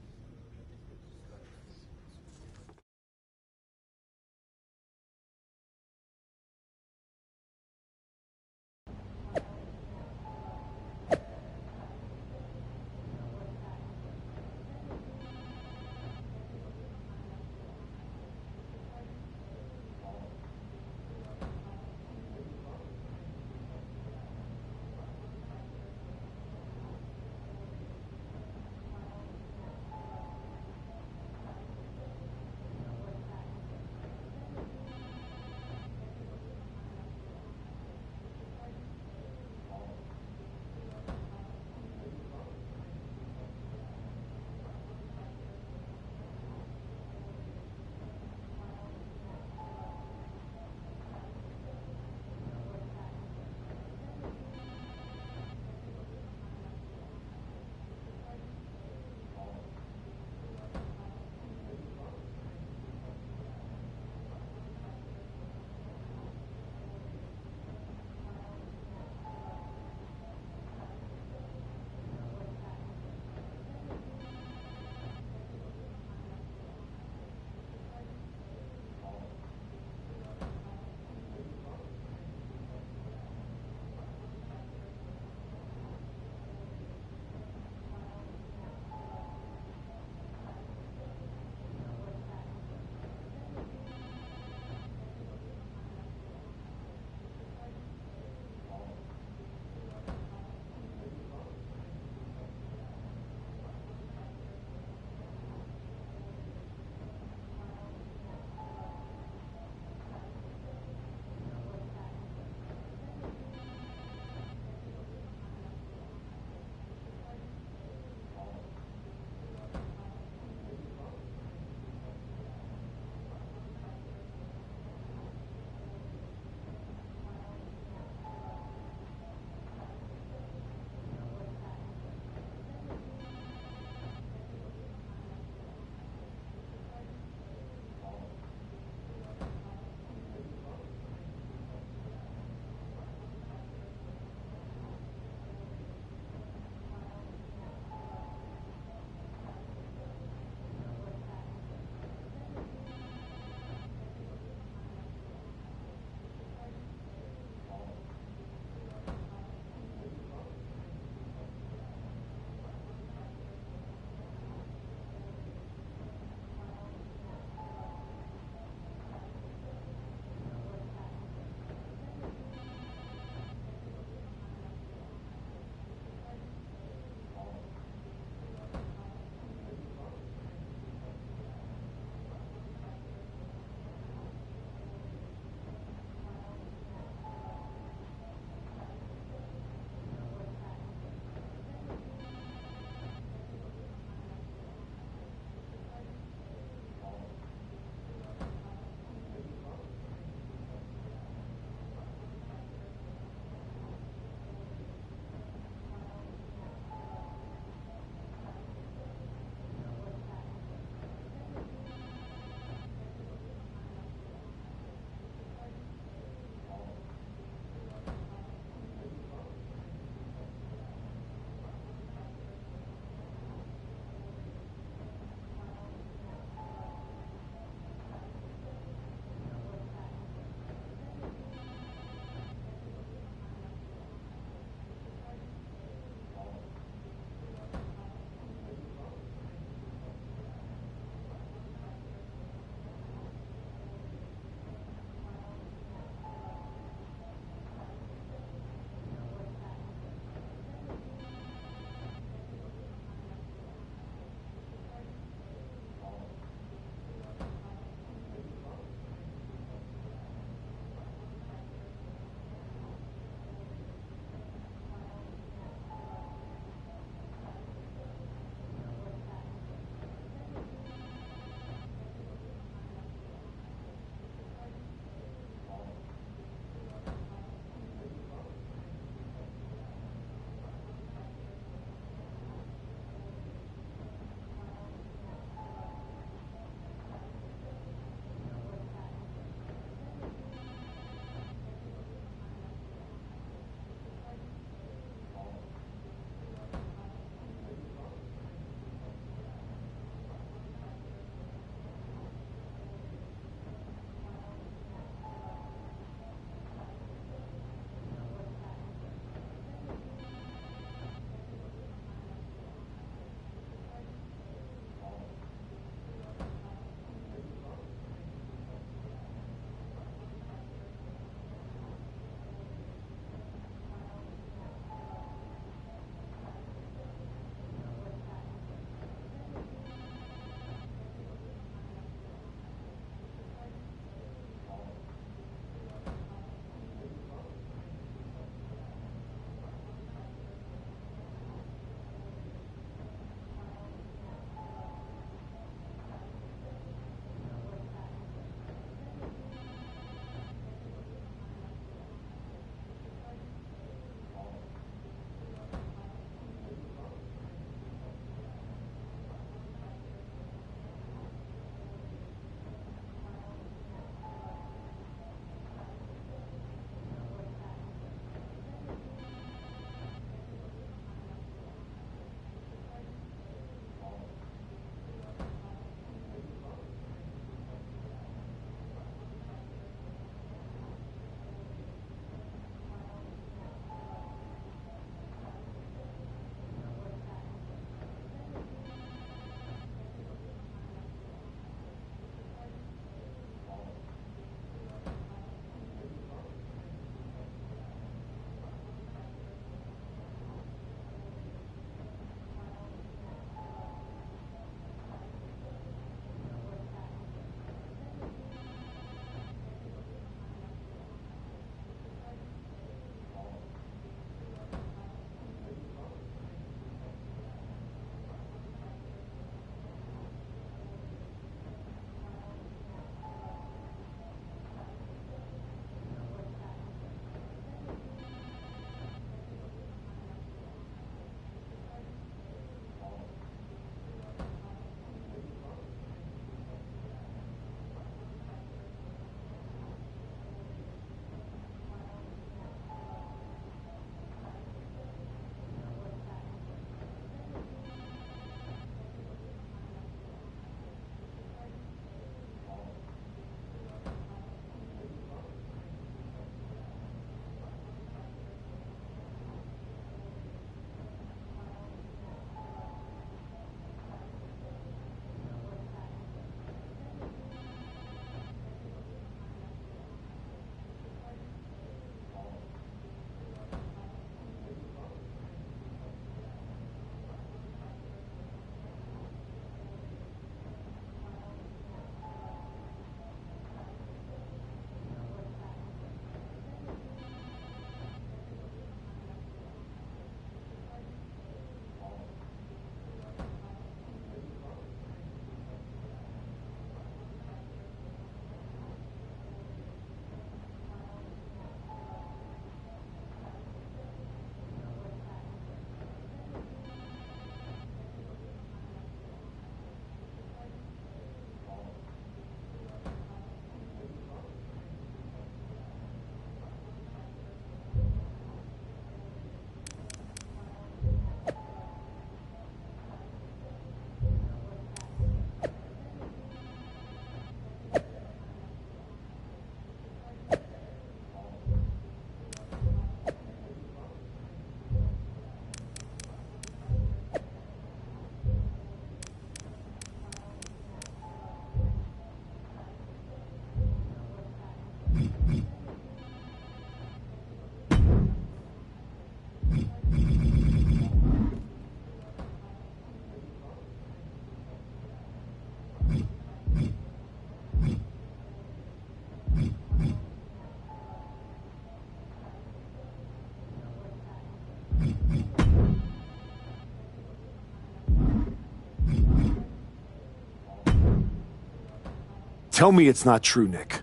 Tell me it's not true, Nick.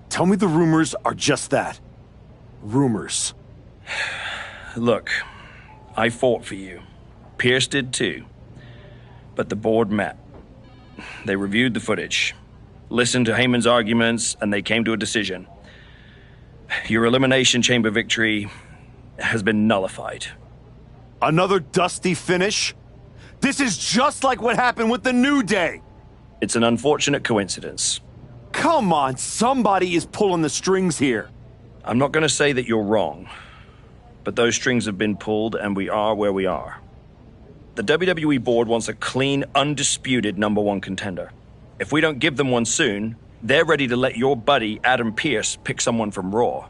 Tell me the rumors are just that. Rumors. Look, I fought for you. Pierce did too. But the board met. They reviewed the footage, listened to Heyman's arguments, and they came to a decision. Your Elimination Chamber victory has been nullified. Another dusty finish? This is just like what happened with the New Day. It's an unfortunate coincidence. Come on, somebody is pulling the strings here. I'm not going to say that you're wrong, but those strings have been pulled and we are where we are. The WWE board wants a clean, undisputed #1 contender. If we don't give them one soon, they're ready to let your buddy Adam Pearce pick someone from Raw.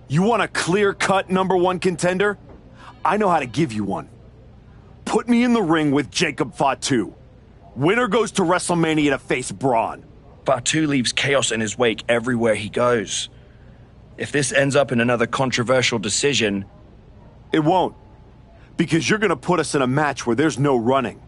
You want a clear-cut #1 contender? I know how to give you one. Put me in the ring with Jacob Fatu. Winner goes to WrestleMania to face Braun. Fatu leaves chaos in his wake everywhere he goes. If this ends up in another controversial decision... It won't. Because you're gonna put us in a match where there's no running,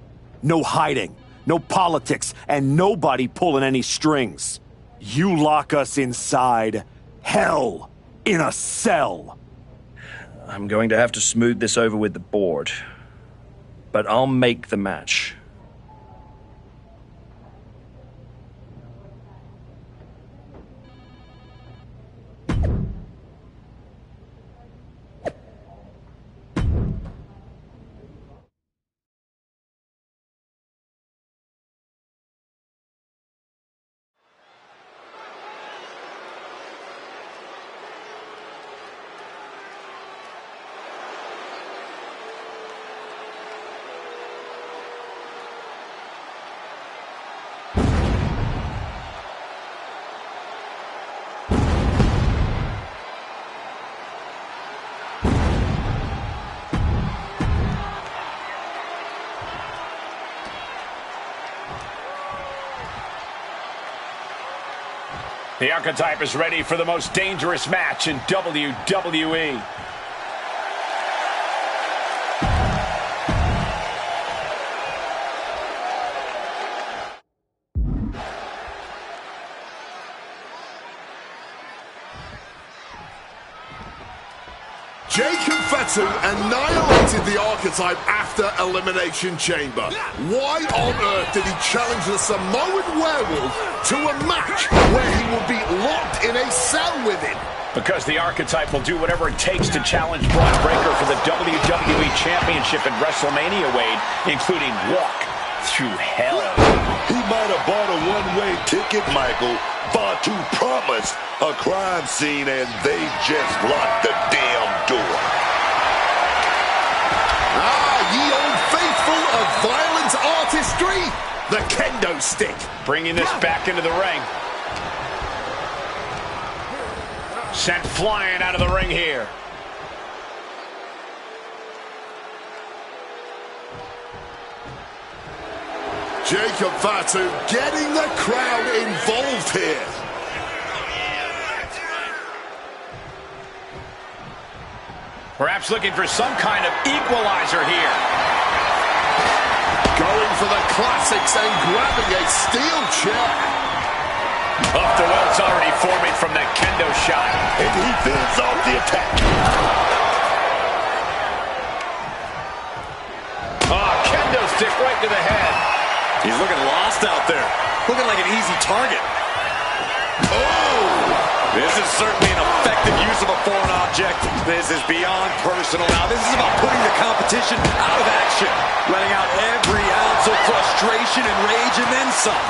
no hiding, no politics, and nobody pulling any strings. You lock us inside hell in a cell. I'm going to have to smooth this over with the board. But I'll make the match. The Archetype is ready for the most dangerous match in WWE. Jacob Fatu annihilated the Archetype after Elimination Chamber. Why on earth did he challenge the Samoan Werewolf to a match where he will be locked in a cell with him? Because the Archetype will do whatever it takes to challenge Bron Breakker for the WWE Championship at WrestleMania, Wade, including walk through hell. He might have bought a one-way ticket, Michael. Fatu promised a crime scene, and they just locked the damn door. Ye old faithful of violent artistry, the kendo stick. Bringing this back into the ring. Sent flying out of the ring here. Jacob Fatu getting the crowd involved here. Perhaps looking for some kind of equalizer here. Going for the classics and grabbing a steel chair. Off the welts already forming from that kendo shot. And he fends off the attack. Oh, kendo stick right to the head. He's looking lost out there. Looking like an easy target. Oh! This is certainly an effective use of a foreign object. This is beyond personal now. This is about putting the competition out of action. Letting out every ounce of frustration and rage and then some.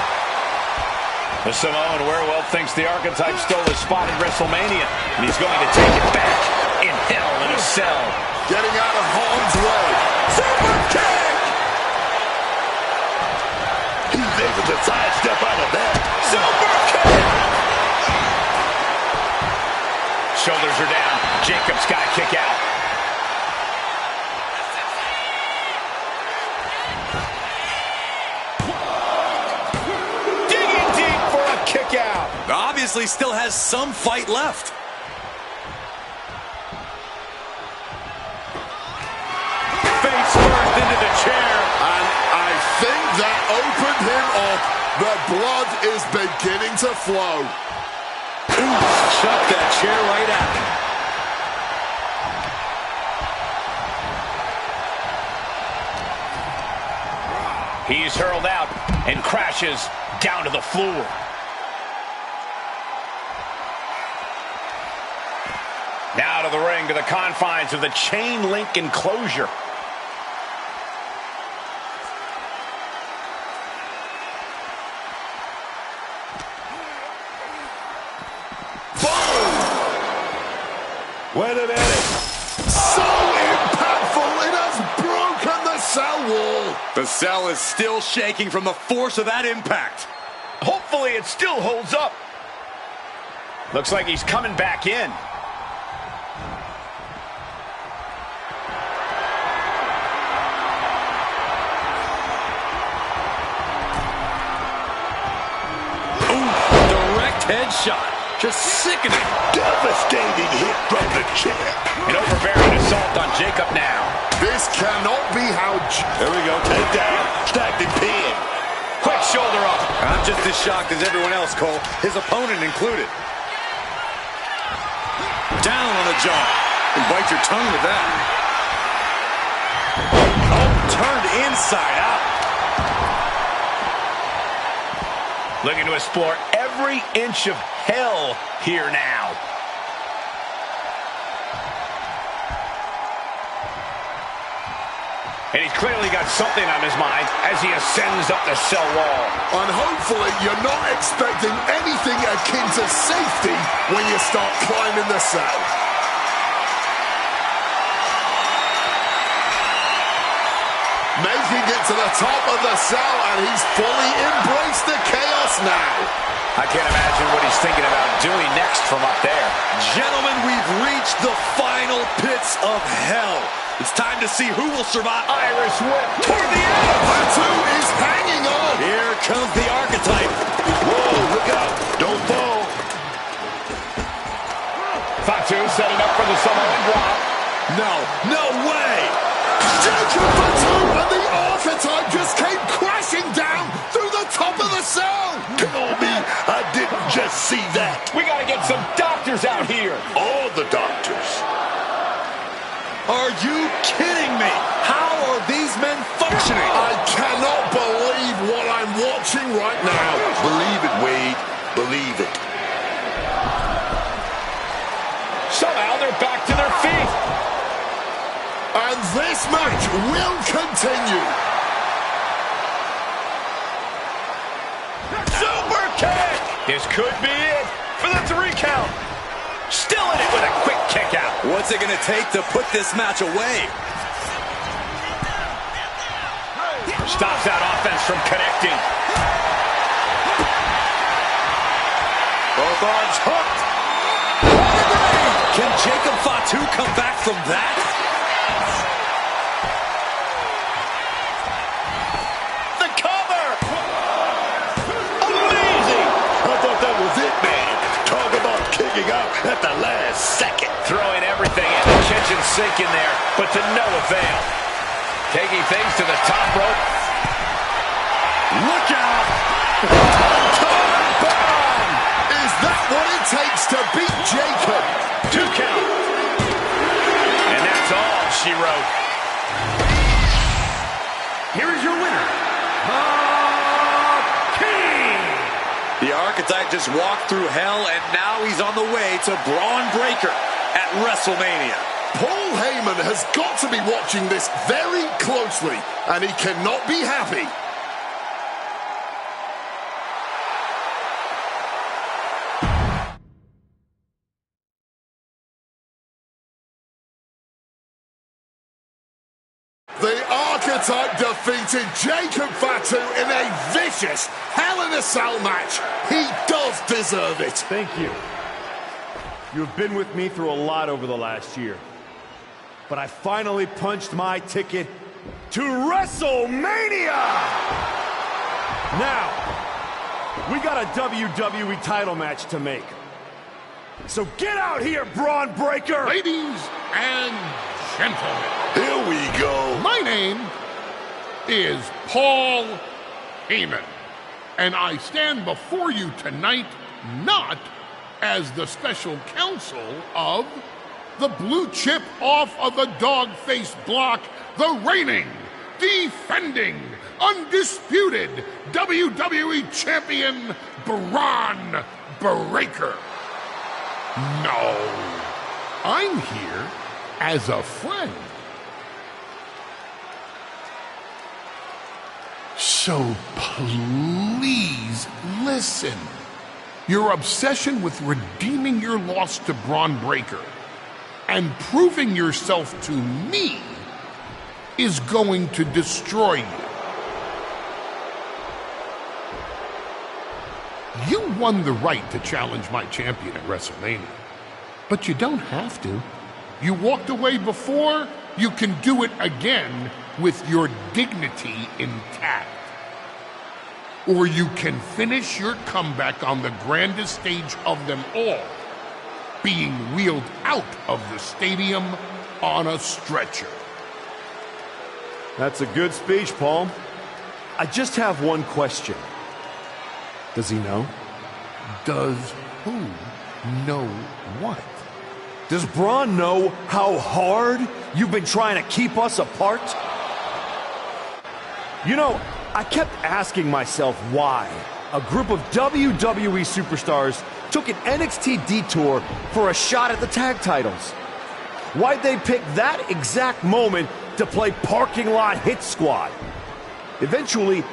The Samoan Werewolf thinks the Archetype stole his spot at WrestleMania, and he's going to take it back in hell in a cell. Getting out of harm's way. Super kick! He's able to sidestep out of that. Super kick! Shoulders are down. Jacob's got to kick out. Digging deep for a kick out. Obviously still has some fight left. opened him up. The blood is beginning to flow. Ooh, chuck that chair right at him. He's hurled out and crashes down to the floor. Now to the ring, to the confines of the chain link enclosure. Wait a minute. So impactful, it has broken the cell wall. The cell is still shaking from the force of that impact. Hopefully it still holds up. Looks like he's coming back in. Headshot. Just sickening. Devastating hit from the chair. An overbearing assault on Jacob now. This cannot be how... There we go. Take down. Stacked and pin. Quick shoulder up. I'm just as shocked as everyone else, Cole. His opponent included. Down on the jaw. And bite your tongue with that. Oh, turned inside out. Looking to explore every inch of hell here now. And he's clearly got something on his mind as he ascends up the cell wall. And hopefully you're not expecting anything akin to safety when you start climbing the cell. Making it to the top of the cell, and he's fully embraced the chaos now. I can't imagine what he's thinking about doing next from up there. Gentlemen, we've reached the final pits of hell. It's time to see who will survive. Irish whip toward the end. Fatu is hanging on. Here comes the archetype. Whoa, look out. Don't fall. Fatu setting up for the Samoan drop. No way. Jacob Fatu and the archetype just came crashing down through the top of the cell. Tell me I didn't just see that. We got to get some doctors out here. All the doctors. Are you kidding me? How are these men functioning? I cannot believe what I'm watching right now. Believe it, Wade. Believe it. Somehow they're back to their feet. And this match will continue. Super kick! This could be it for the 3 count. Still in it with a quick kick out. What's it going to take to put this match away? Stops that offense from connecting. Both arms hooked. Can Jacob Fatu come back from that? The cover! Amazing! I thought that was it, man. Talk about kicking out at the last second. Throwing everything in the kitchen sink in there, but to no avail. Taking things to the top rope. Look out! Bomb! Is that what it takes to beat Jacob? 2 count. And that's all she wrote. Here is your winner, the King. The archetype just walked through hell, and now he's on the way to Braun Breaker at WrestleMania. Paul Heyman has got to be watching this very closely, and he cannot be happy. The Archetype defeated Jacob Fatu in a vicious Hell in a Cell match. He does deserve it. Thank you. You have been with me through a lot over the last year. But I finally punched my ticket to WrestleMania! Now, we got a WWE title match to make. So get out here, Braun Breaker! Ladies and gentlemen, here we go. My name is Paul Heyman. And I stand before you tonight not as the special counsel of the blue chip off of the dog-faced block, the reigning, defending, undisputed WWE Champion, Bron Breakker. No, I'm here as a friend. So please listen. Your obsession with redeeming your loss to Bron Breakker and proving yourself to me is going to destroy you. You won the right to challenge my champion at WrestleMania, but you don't have to. You walked away before, you can do it again with your dignity intact. Or you can finish your comeback on the grandest stage of them all, being wheeled out of the stadium on a stretcher. That's a good speech, Paul. I just have one question. Does he know? Does who know what? Does Bron know how hard you've been trying to keep us apart? You know, I kept asking myself why a group of WWE superstars took an NXT detour for a shot at the tag titles. Why'd they pick that exact moment to play parking lot hit squad? Eventually,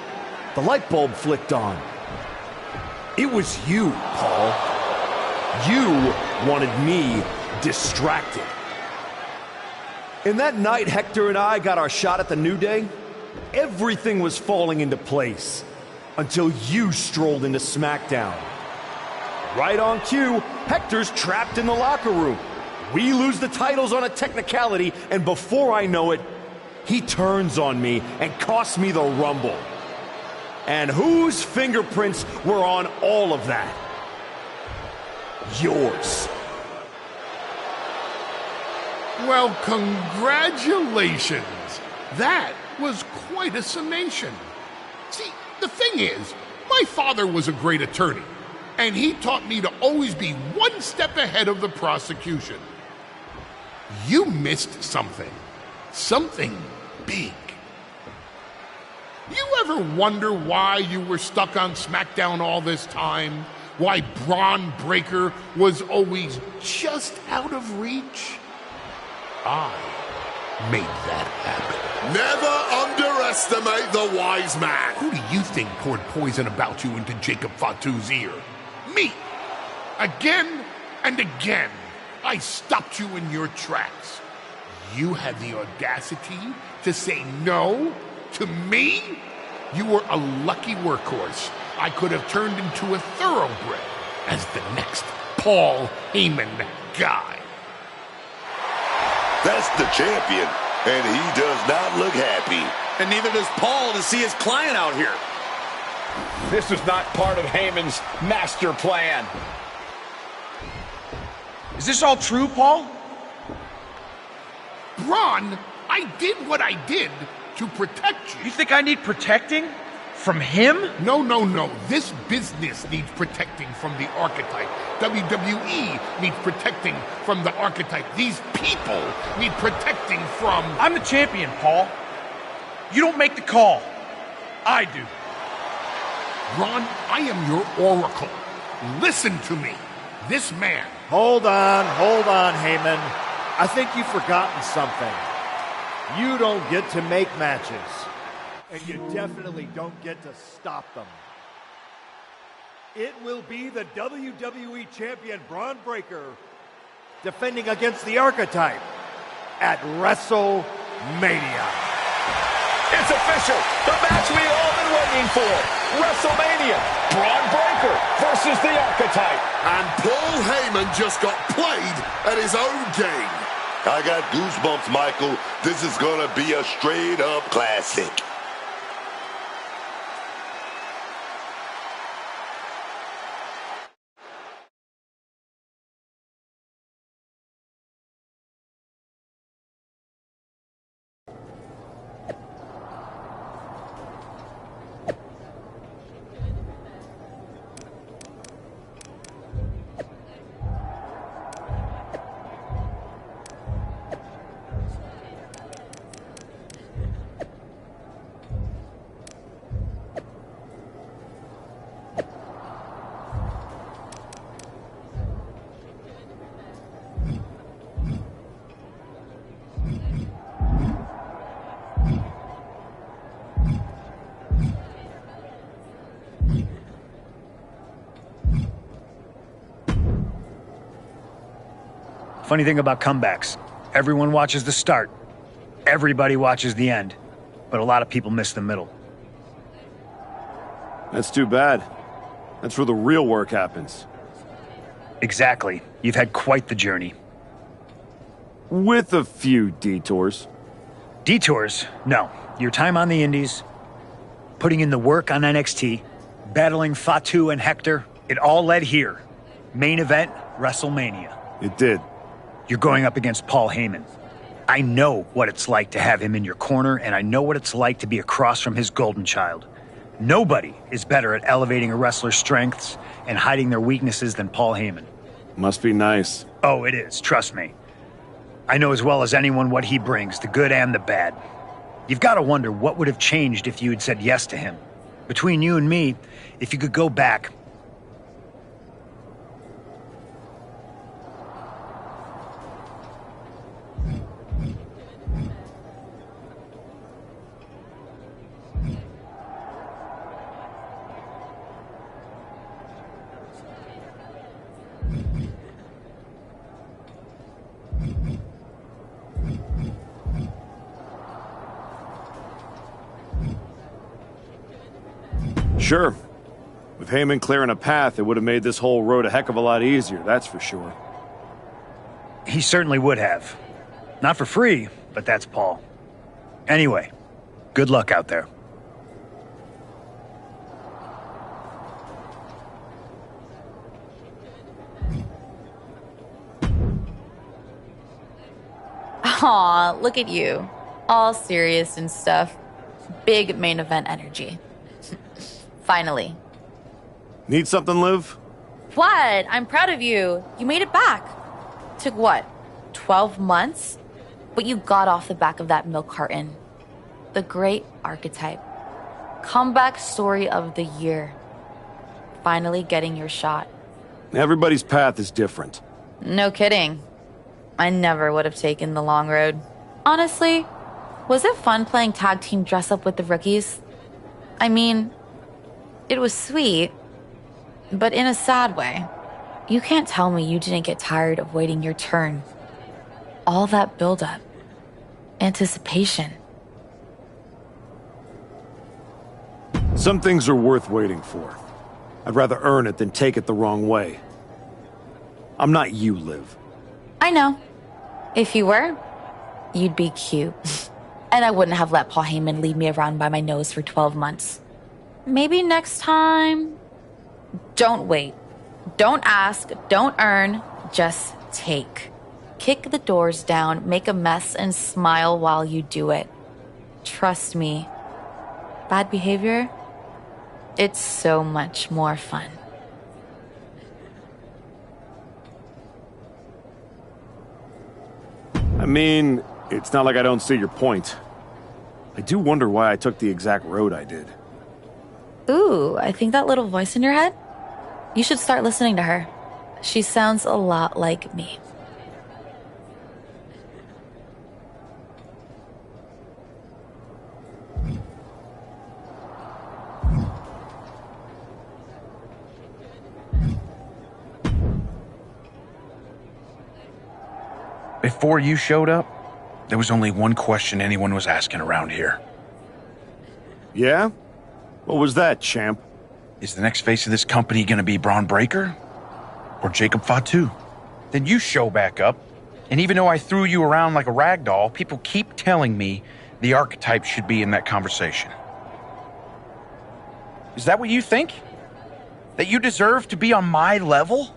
the light bulb flicked on. It was you, Paul. You wanted me distracted. And that night Hector and I got our shot at the New Day, everything was falling into place until you strolled into SmackDown. Right on cue, Hector's trapped in the locker room. We lose the titles on a technicality, and before I know it, he turns on me and costs me the Rumble. And whose fingerprints were on all of that? Yours. Well, congratulations. That was quite a summation. See, the thing is, my father was a great attorney, and he taught me to always be one step ahead of the prosecution. You missed something. Something big. You ever wonder why you were stuck on SmackDown all this time? Why Bron Breakker was always just out of reach? I made that happen. Never underestimate the wise man. Who do you think poured poison about you into Jacob Fatu's ear? Me. Again and again, I stopped you in your tracks. You had the audacity to say no to me? You were a lucky workhorse. I could have turned into a thoroughbred as the next Paul Heyman guy. That's the champion, and he does not look happy. And neither does Paul to see his client out here. This was not part of Heyman's master plan. Is this all true, Paul? Bron, I did what I did to protect you. You think I need protecting? From him? No. This business needs protecting from the archetype. WWE needs protecting from the archetype. These people need protecting from... I'm the champion, Paul. You don't make the call. I do. Ron, I am your oracle. Listen to me. This man... Hold on, Heyman. I think you've forgotten something. You don't get to make matches. And you definitely don't get to stop them. It will be the WWE Champion Bron Breakker defending against the Archetype at WrestleMania. It's official. The match we've all been waiting for. WrestleMania. Bron Breakker versus the Archetype. And Paul Heyman just got played at his own game. I got goosebumps, Michael. This is gonna be a straight-up classic. Funny thing about comebacks, everyone watches the start. Everybody watches the end. But a lot of people miss the middle. That's too bad. That's where the real work happens. Exactly. You've had quite the journey. With a few detours. Detours? No. Your time on the Indies, putting in the work on NXT, battling Fatu and Hector, it all led here. Main event, WrestleMania. It did. You're going up against Paul Heyman. I know what it's like to have him in your corner, and I know what it's like to be across from his golden child. Nobody is better at elevating a wrestler's strengths and hiding their weaknesses than Paul Heyman. Must be nice. Oh, it is, trust me. I know as well as anyone what he brings, the good and the bad. You've got to wonder what would have changed if you had said yes to him. Between you and me, if you could go back, Sure. With Heyman clearing a path, it would have made this whole road a heck of a lot easier, that's for sure. He certainly would have. Not for free, but that's Paul. Anyway, good luck out there. Aw, look at you. All serious and stuff. Big main event energy. Finally. Need something, Liv? What? I'm proud of you. You made it back. Took what? 12 months? But you got off the back of that milk carton. The great archetype. Comeback story of the year. Finally getting your shot. Everybody's path is different. No kidding. I never would have taken the long road. Honestly, was it fun playing tag team dress up with the rookies? I mean, it was sweet, but in a sad way. You can't tell me you didn't get tired of waiting your turn. All that buildup. Anticipation. Some things are worth waiting for. I'd rather earn it than take it the wrong way. I'm not you, Liv. I know. If you were, you'd be cute. And I wouldn't have let Paul Heyman lead me around by my nose for 12 months. Maybe next time. Don't wait. Don't ask. Don't earn. Just take. Kick the doors down, make a mess, and smile while you do it. Trust me. Bad behavior? It's so much more fun. I mean, it's not like I don't see your point. I do wonder why I took the exact road I did. Ooh, I think that little voice in your head? You should start listening to her. She sounds a lot like me. Before you showed up, there was only one question anyone was asking around here. Yeah? What was that, champ? Is the next face of this company going to be Braun Breaker or Jacob Fatu? Then you show back up, and even though I threw you around like a rag doll, people keep telling me the archetype should be in that conversation. Is that what you think? That you deserve to be on my level?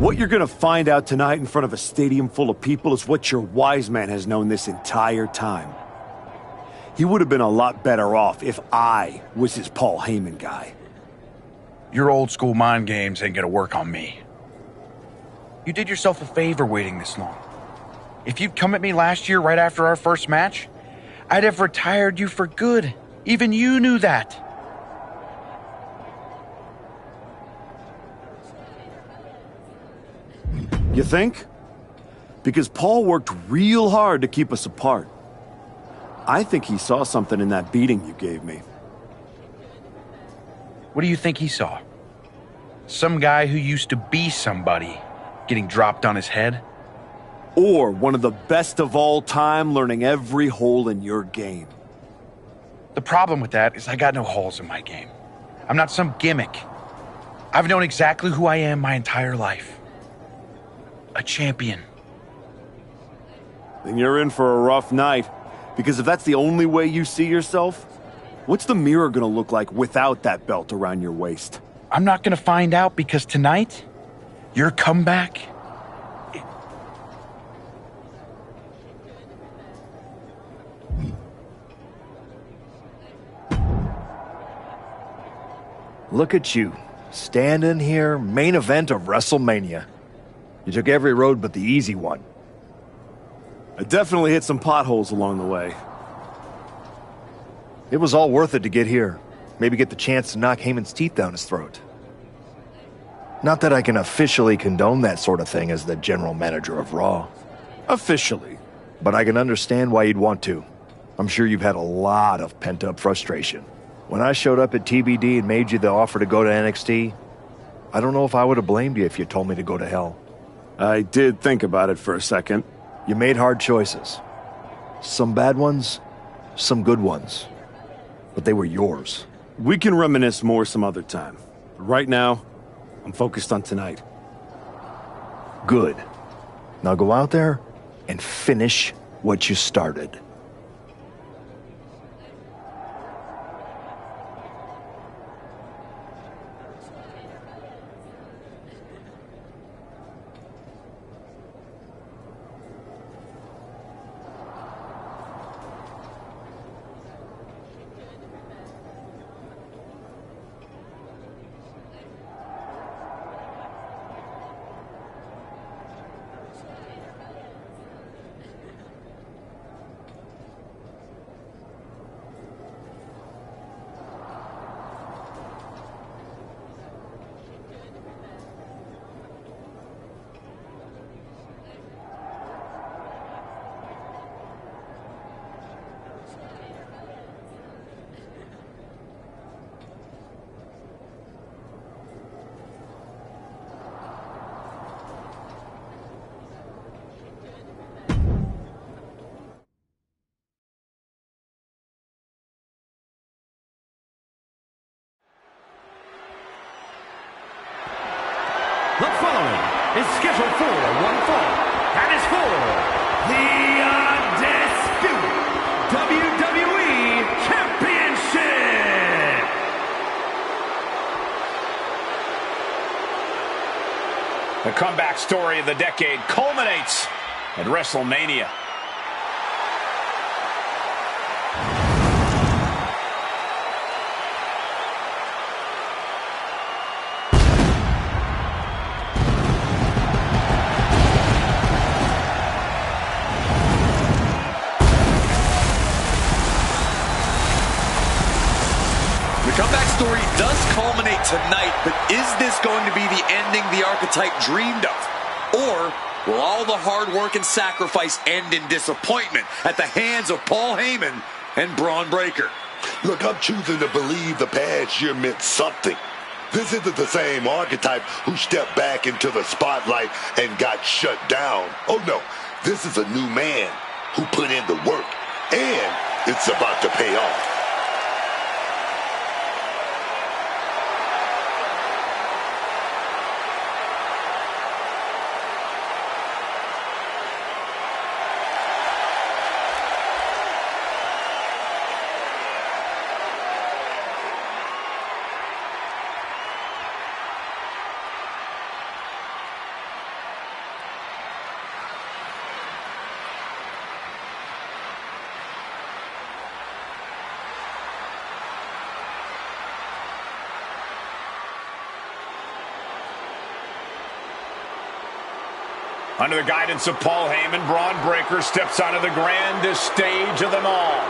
What you're gonna find out tonight in front of a stadium full of people is what your wise man has known this entire time. He would have been a lot better off if I was his Paul Heyman guy. Your old school mind games ain't gonna work on me. You did yourself a favor waiting this long. If you'd come at me last year right after our first match, I'd have retired you for good. Even you knew that. You think? Because Paul worked real hard to keep us apart. I think he saw something in that beating you gave me. What do you think he saw? Some guy who used to be somebody getting dropped on his head? Or one of the best of all time learning every hole in your game. The problem with that is I got no holes in my game. I'm not some gimmick. I've known exactly who I am my entire life. A champion. Then you're in for a rough night. Because if that's the only way you see yourself, what's the mirror gonna look like without that belt around your waist? I'm not gonna find out because tonight, your comeback... Look at you, standing here, main event of WrestleMania. You took every road but the easy one. I definitely hit some potholes along the way. It was all worth it to get here. Maybe get the chance to knock Heyman's teeth down his throat. Not that I can officially condone that sort of thing as the general manager of Raw. Officially. But I can understand why you'd want to. I'm sure you've had a lot of pent-up frustration. When I showed up at TBD and made you the offer to go to NXT, I don't know if I would have blamed you if you told me to go to hell. I did think about it for a second. You made hard choices. Some bad ones, some good ones. But they were yours. We can reminisce more some other time. But right now, I'm focused on tonight. Good. Now go out there and finish what you started. The following is scheduled for one fall, and is for the Undisputed WWE Championship. The comeback story of the decade culminates at WrestleMania. Comeback story does culminate tonight, but is this going to be the ending the Archetype dreamed of? Or will all the hard work and sacrifice end in disappointment at the hands of Paul Heyman and Braun Breaker? Look, I'm choosing to believe the past year meant something. This isn't the same Archetype who stepped back into the spotlight and got shut down. Oh no, this is a new man who put in the work, and it's about to pay off. Under the guidance of Paul Heyman, Braun Breaker steps onto the grandest stage of them all.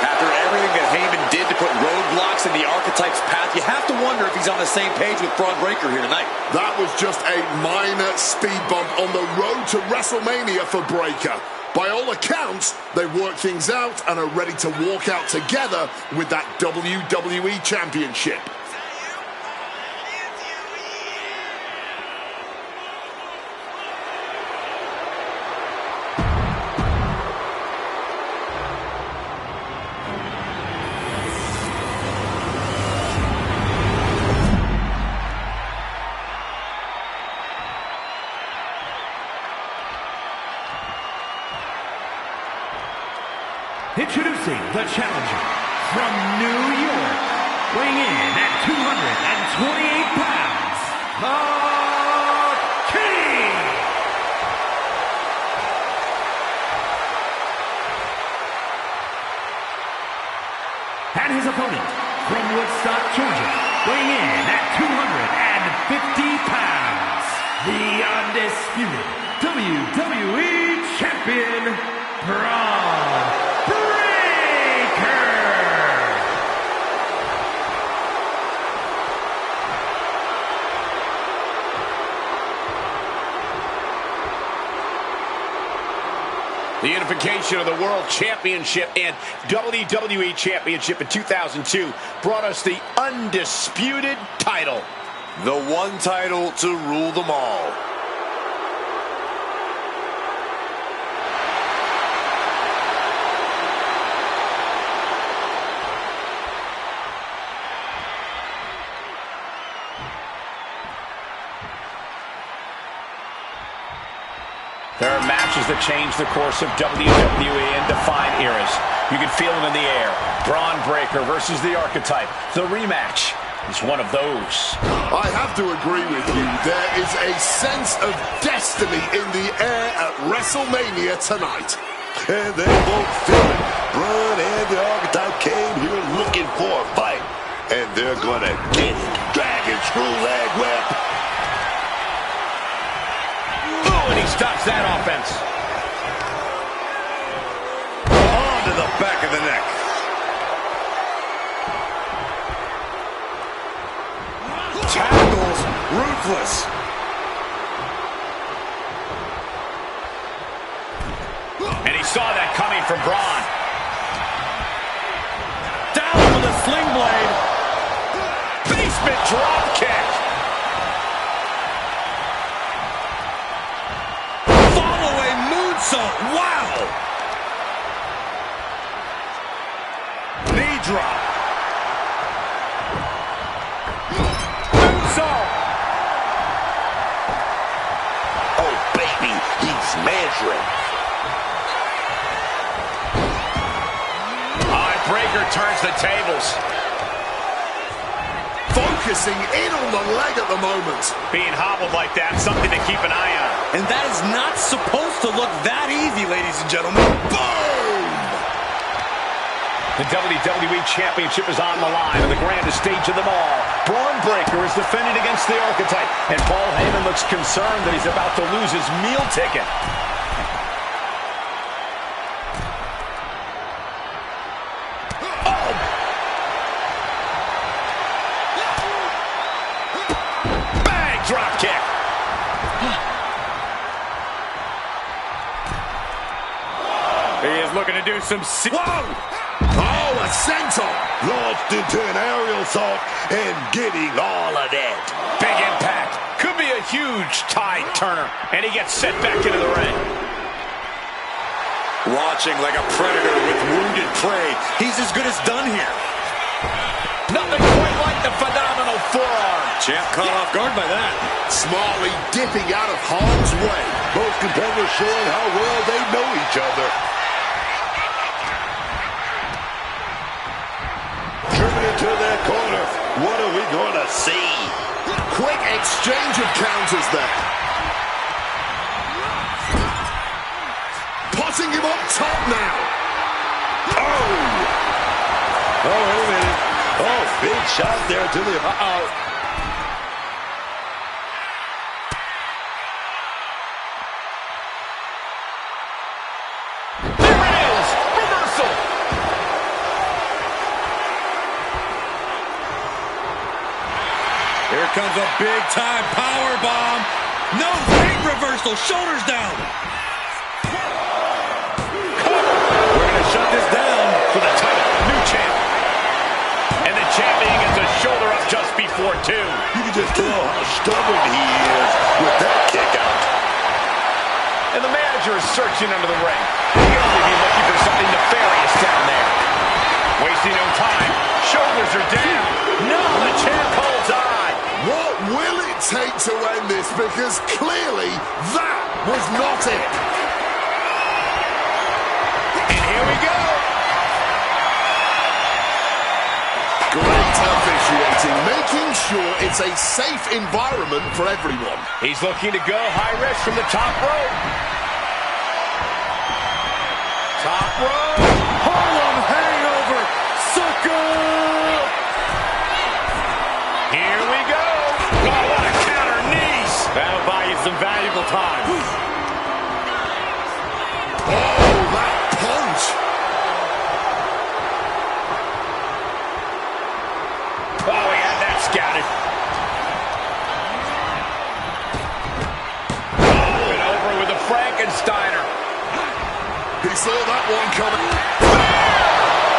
After everything that Heyman did to put roadblocks progressing the Archetype's path, you have to wonder if he's on the same page with Braun Breaker here tonight. That was just a minor speed bump on the road to WrestleMania for Breaker. By all accounts, they worked things out and are ready to walk out together with that WWE Championship. Introducing the challenger from New York, weighing in at 228 pounds, the King! And his opponent from Woodstock, Georgia, weighing in at 250 pounds, the undisputed WWE Champion, Braun The unification of the World Championship and WWE Championship in 2002 brought us the undisputed title. The one title to rule them all. There are matches that change the course of WWE and define eras. You can feel them in the air. Braun Breaker versus the Archetype. The rematch is one of those. I have to agree with you. There is a sense of destiny in the air at WrestleMania tonight. And they both feel it. Braun and the Archetype came here looking for a fight. And they're gonna get it. Dragon screw leg whip. And he stops that offense. On to the back of the neck. Tackles ruthless. And he saw that coming from Braun. Down with a sling blade. Basement drop kick. Wow! Knee drop. Moonsault. Oh, baby, he's measuring. Breaker turns the tables. Focusing in on the leg at the moment. Being hobbled like that, something to keep an eye on. And that is not supposed to look that easy, ladies and gentlemen. Boom! The WWE Championship is on the line on the grandest stage of them all. Braun Breaker is defending against the Archetype, and Paul Heyman looks concerned that he's about to lose his meal ticket. Drop kick. He is looking to do some... Whoa! Oh, a senton. Launched into an aerial assault and getting all of that. Big impact. Could be a huge tide turner. And he gets set back into the ring. Watching like a predator with wounded prey. He's as good as done here. Nothing quite like the phenomenal forearm. Champ caught off guard by that. Smartly dipping out of harm's way. Both competitors showing how well they know each other. Driven into their corner. What are we going to see? Quick exchange of counters there. Potting him up top now. Oh, wait a minute. Oh, big shot there to the... Uh-oh. a big-time power bomb. No, big reversal, shoulders down. We're going to shut this down for the title. New champ. And the champion gets a shoulder up just before 2. You can just tell how stubborn he is with that kick out. And the manager is searching under the ring. He can only be looking for something nefarious down there. Wasting no time. Shoulders are down. No, the champ holds on. What will it take to end this? Because clearly that was not it. And here we go. Great officiating, making sure it's a safe environment for everyone. He's looking to go high risk from the top rope. Top rope. Harlem hangover. Sucker. Here we go. Oh, what a counter knees. That'll buy you some valuable time. Oh, that punch. Oh, he had that scouted. And over with the Frankensteiner. He saw that one coming.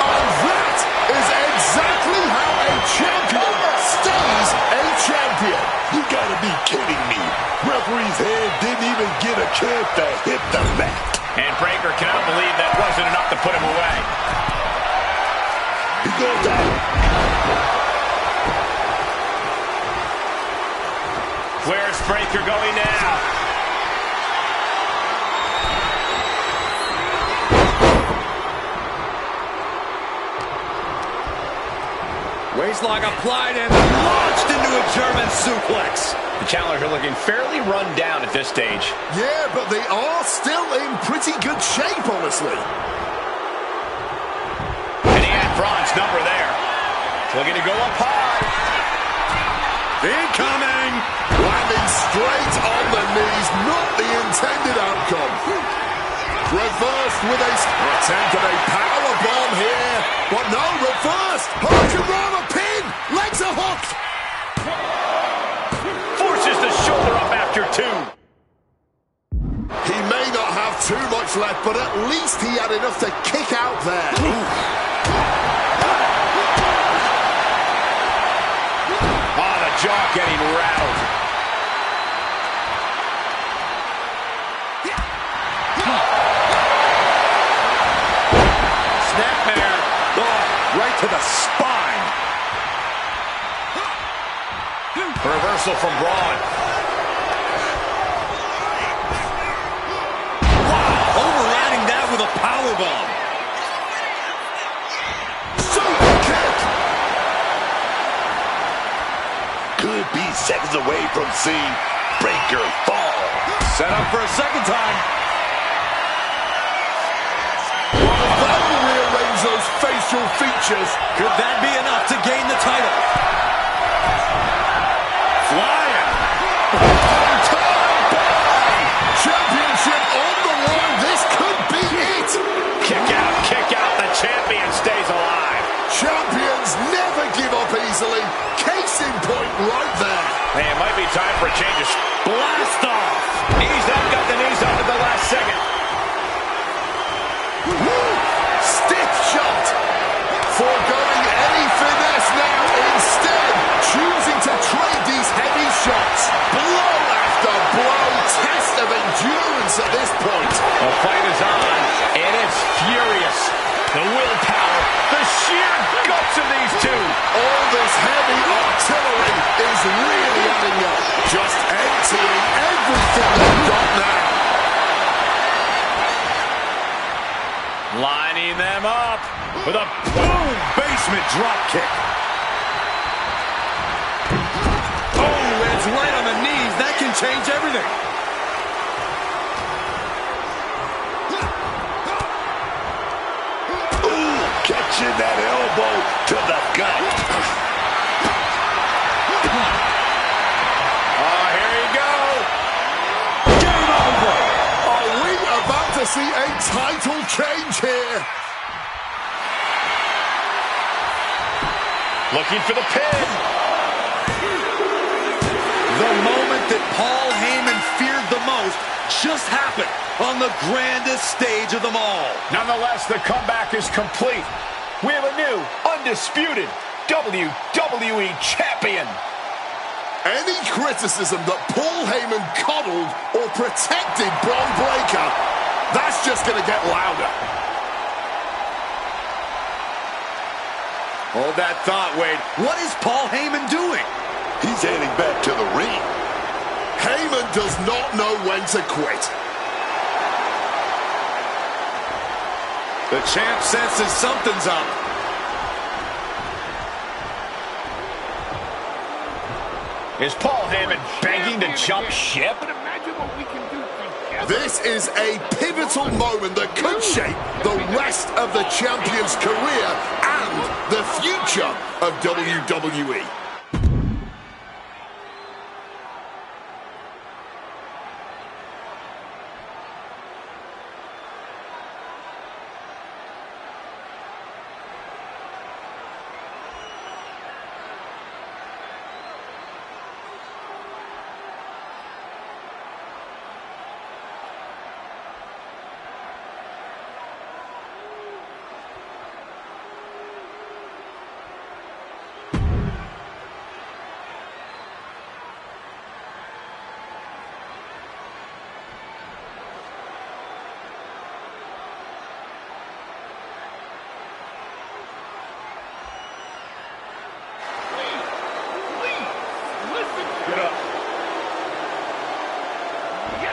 And that is exactly how a champion stays a champion. You gotta be kidding me. Referee's hand didn't even get a chance to hit the mat. And Breakker cannot believe that wasn't enough to put him away. He goes down. Where's Breakker going now? Waistlock applied and launched into a German suplex. The challengers are looking fairly run down at this stage. Yeah, but they are still in pretty good shape, honestly. And he had Braun's number there. Looking to go up high. Incoming! Landing straight on the knees, not the intended outcome. Reversed with a attempt at a power bomb here, but no, reversed. Hurricanrana pin, legs are hooked. Forces the shoulder up after 2. He may not have too much left, but at least he had enough to kick out there. Oh, the jaw getting rattled. Snapmare. Oh, right to the spine. Reversal from Braun. Wow, overriding that with a powerbomb. Super kick. Could be seconds away from seeing Breakker fall. Set up for a second time. That'll rearrange those facial features. Could that be enough to gain the title? Flying. Championship on the line. This could be it. Kick out. The champion stays alive. Champions never give up easily. Case in point right there. Hey, it might be time for a change of blast off. He's not got the knees up at the last second. Woo! Stiff shot. Foregoing any finesse now. Instead, choosing to trade these heavy shots. Blow after blow. Test of endurance at this point. The fight is on, and it's furious. The willpower, the sheer guts of these two. All this heavy artillery is really adding up. Just emptying everything they've got now. Lining them up with a Boom! Basement drop kick. Oh, it's right on the knees. That can change everything. Ooh, catching that elbow to the gut. Oh, here you go. Game over. Are we about to see a title change here? Looking for the pin. Paul Heyman feared the most just happened on the grandest stage of them all. Nonetheless, the comeback is complete. We have a new, undisputed WWE Champion. Any criticism that Paul Heyman coddled or protected Bron Breakker, that's just going to get louder. Hold that thought, Wade. What is Paul Heyman doing? He's heading back to the ring. Heyman does not know when to quit. The champ senses something's up. Is Paul Heyman begging to jump ship? This is a pivotal moment that could shape the rest of the champion's career and the future of WWE.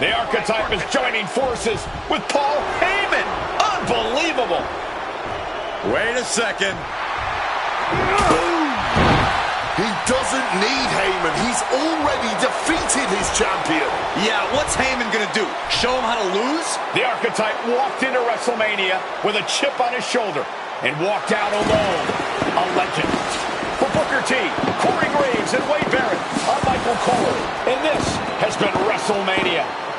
The Archetype is joining forces with Paul Heyman. Unbelievable. Wait a second. He doesn't need Heyman. He's already defeated his champion. Yeah, what's Heyman gonna do? Show him how to lose? The Archetype walked into WrestleMania with a chip on his shoulder and walked out alone. A legend. For Booker T, Corey Graves, and Wade Barrett, I'm Michael Cole, and this has been WrestleMania.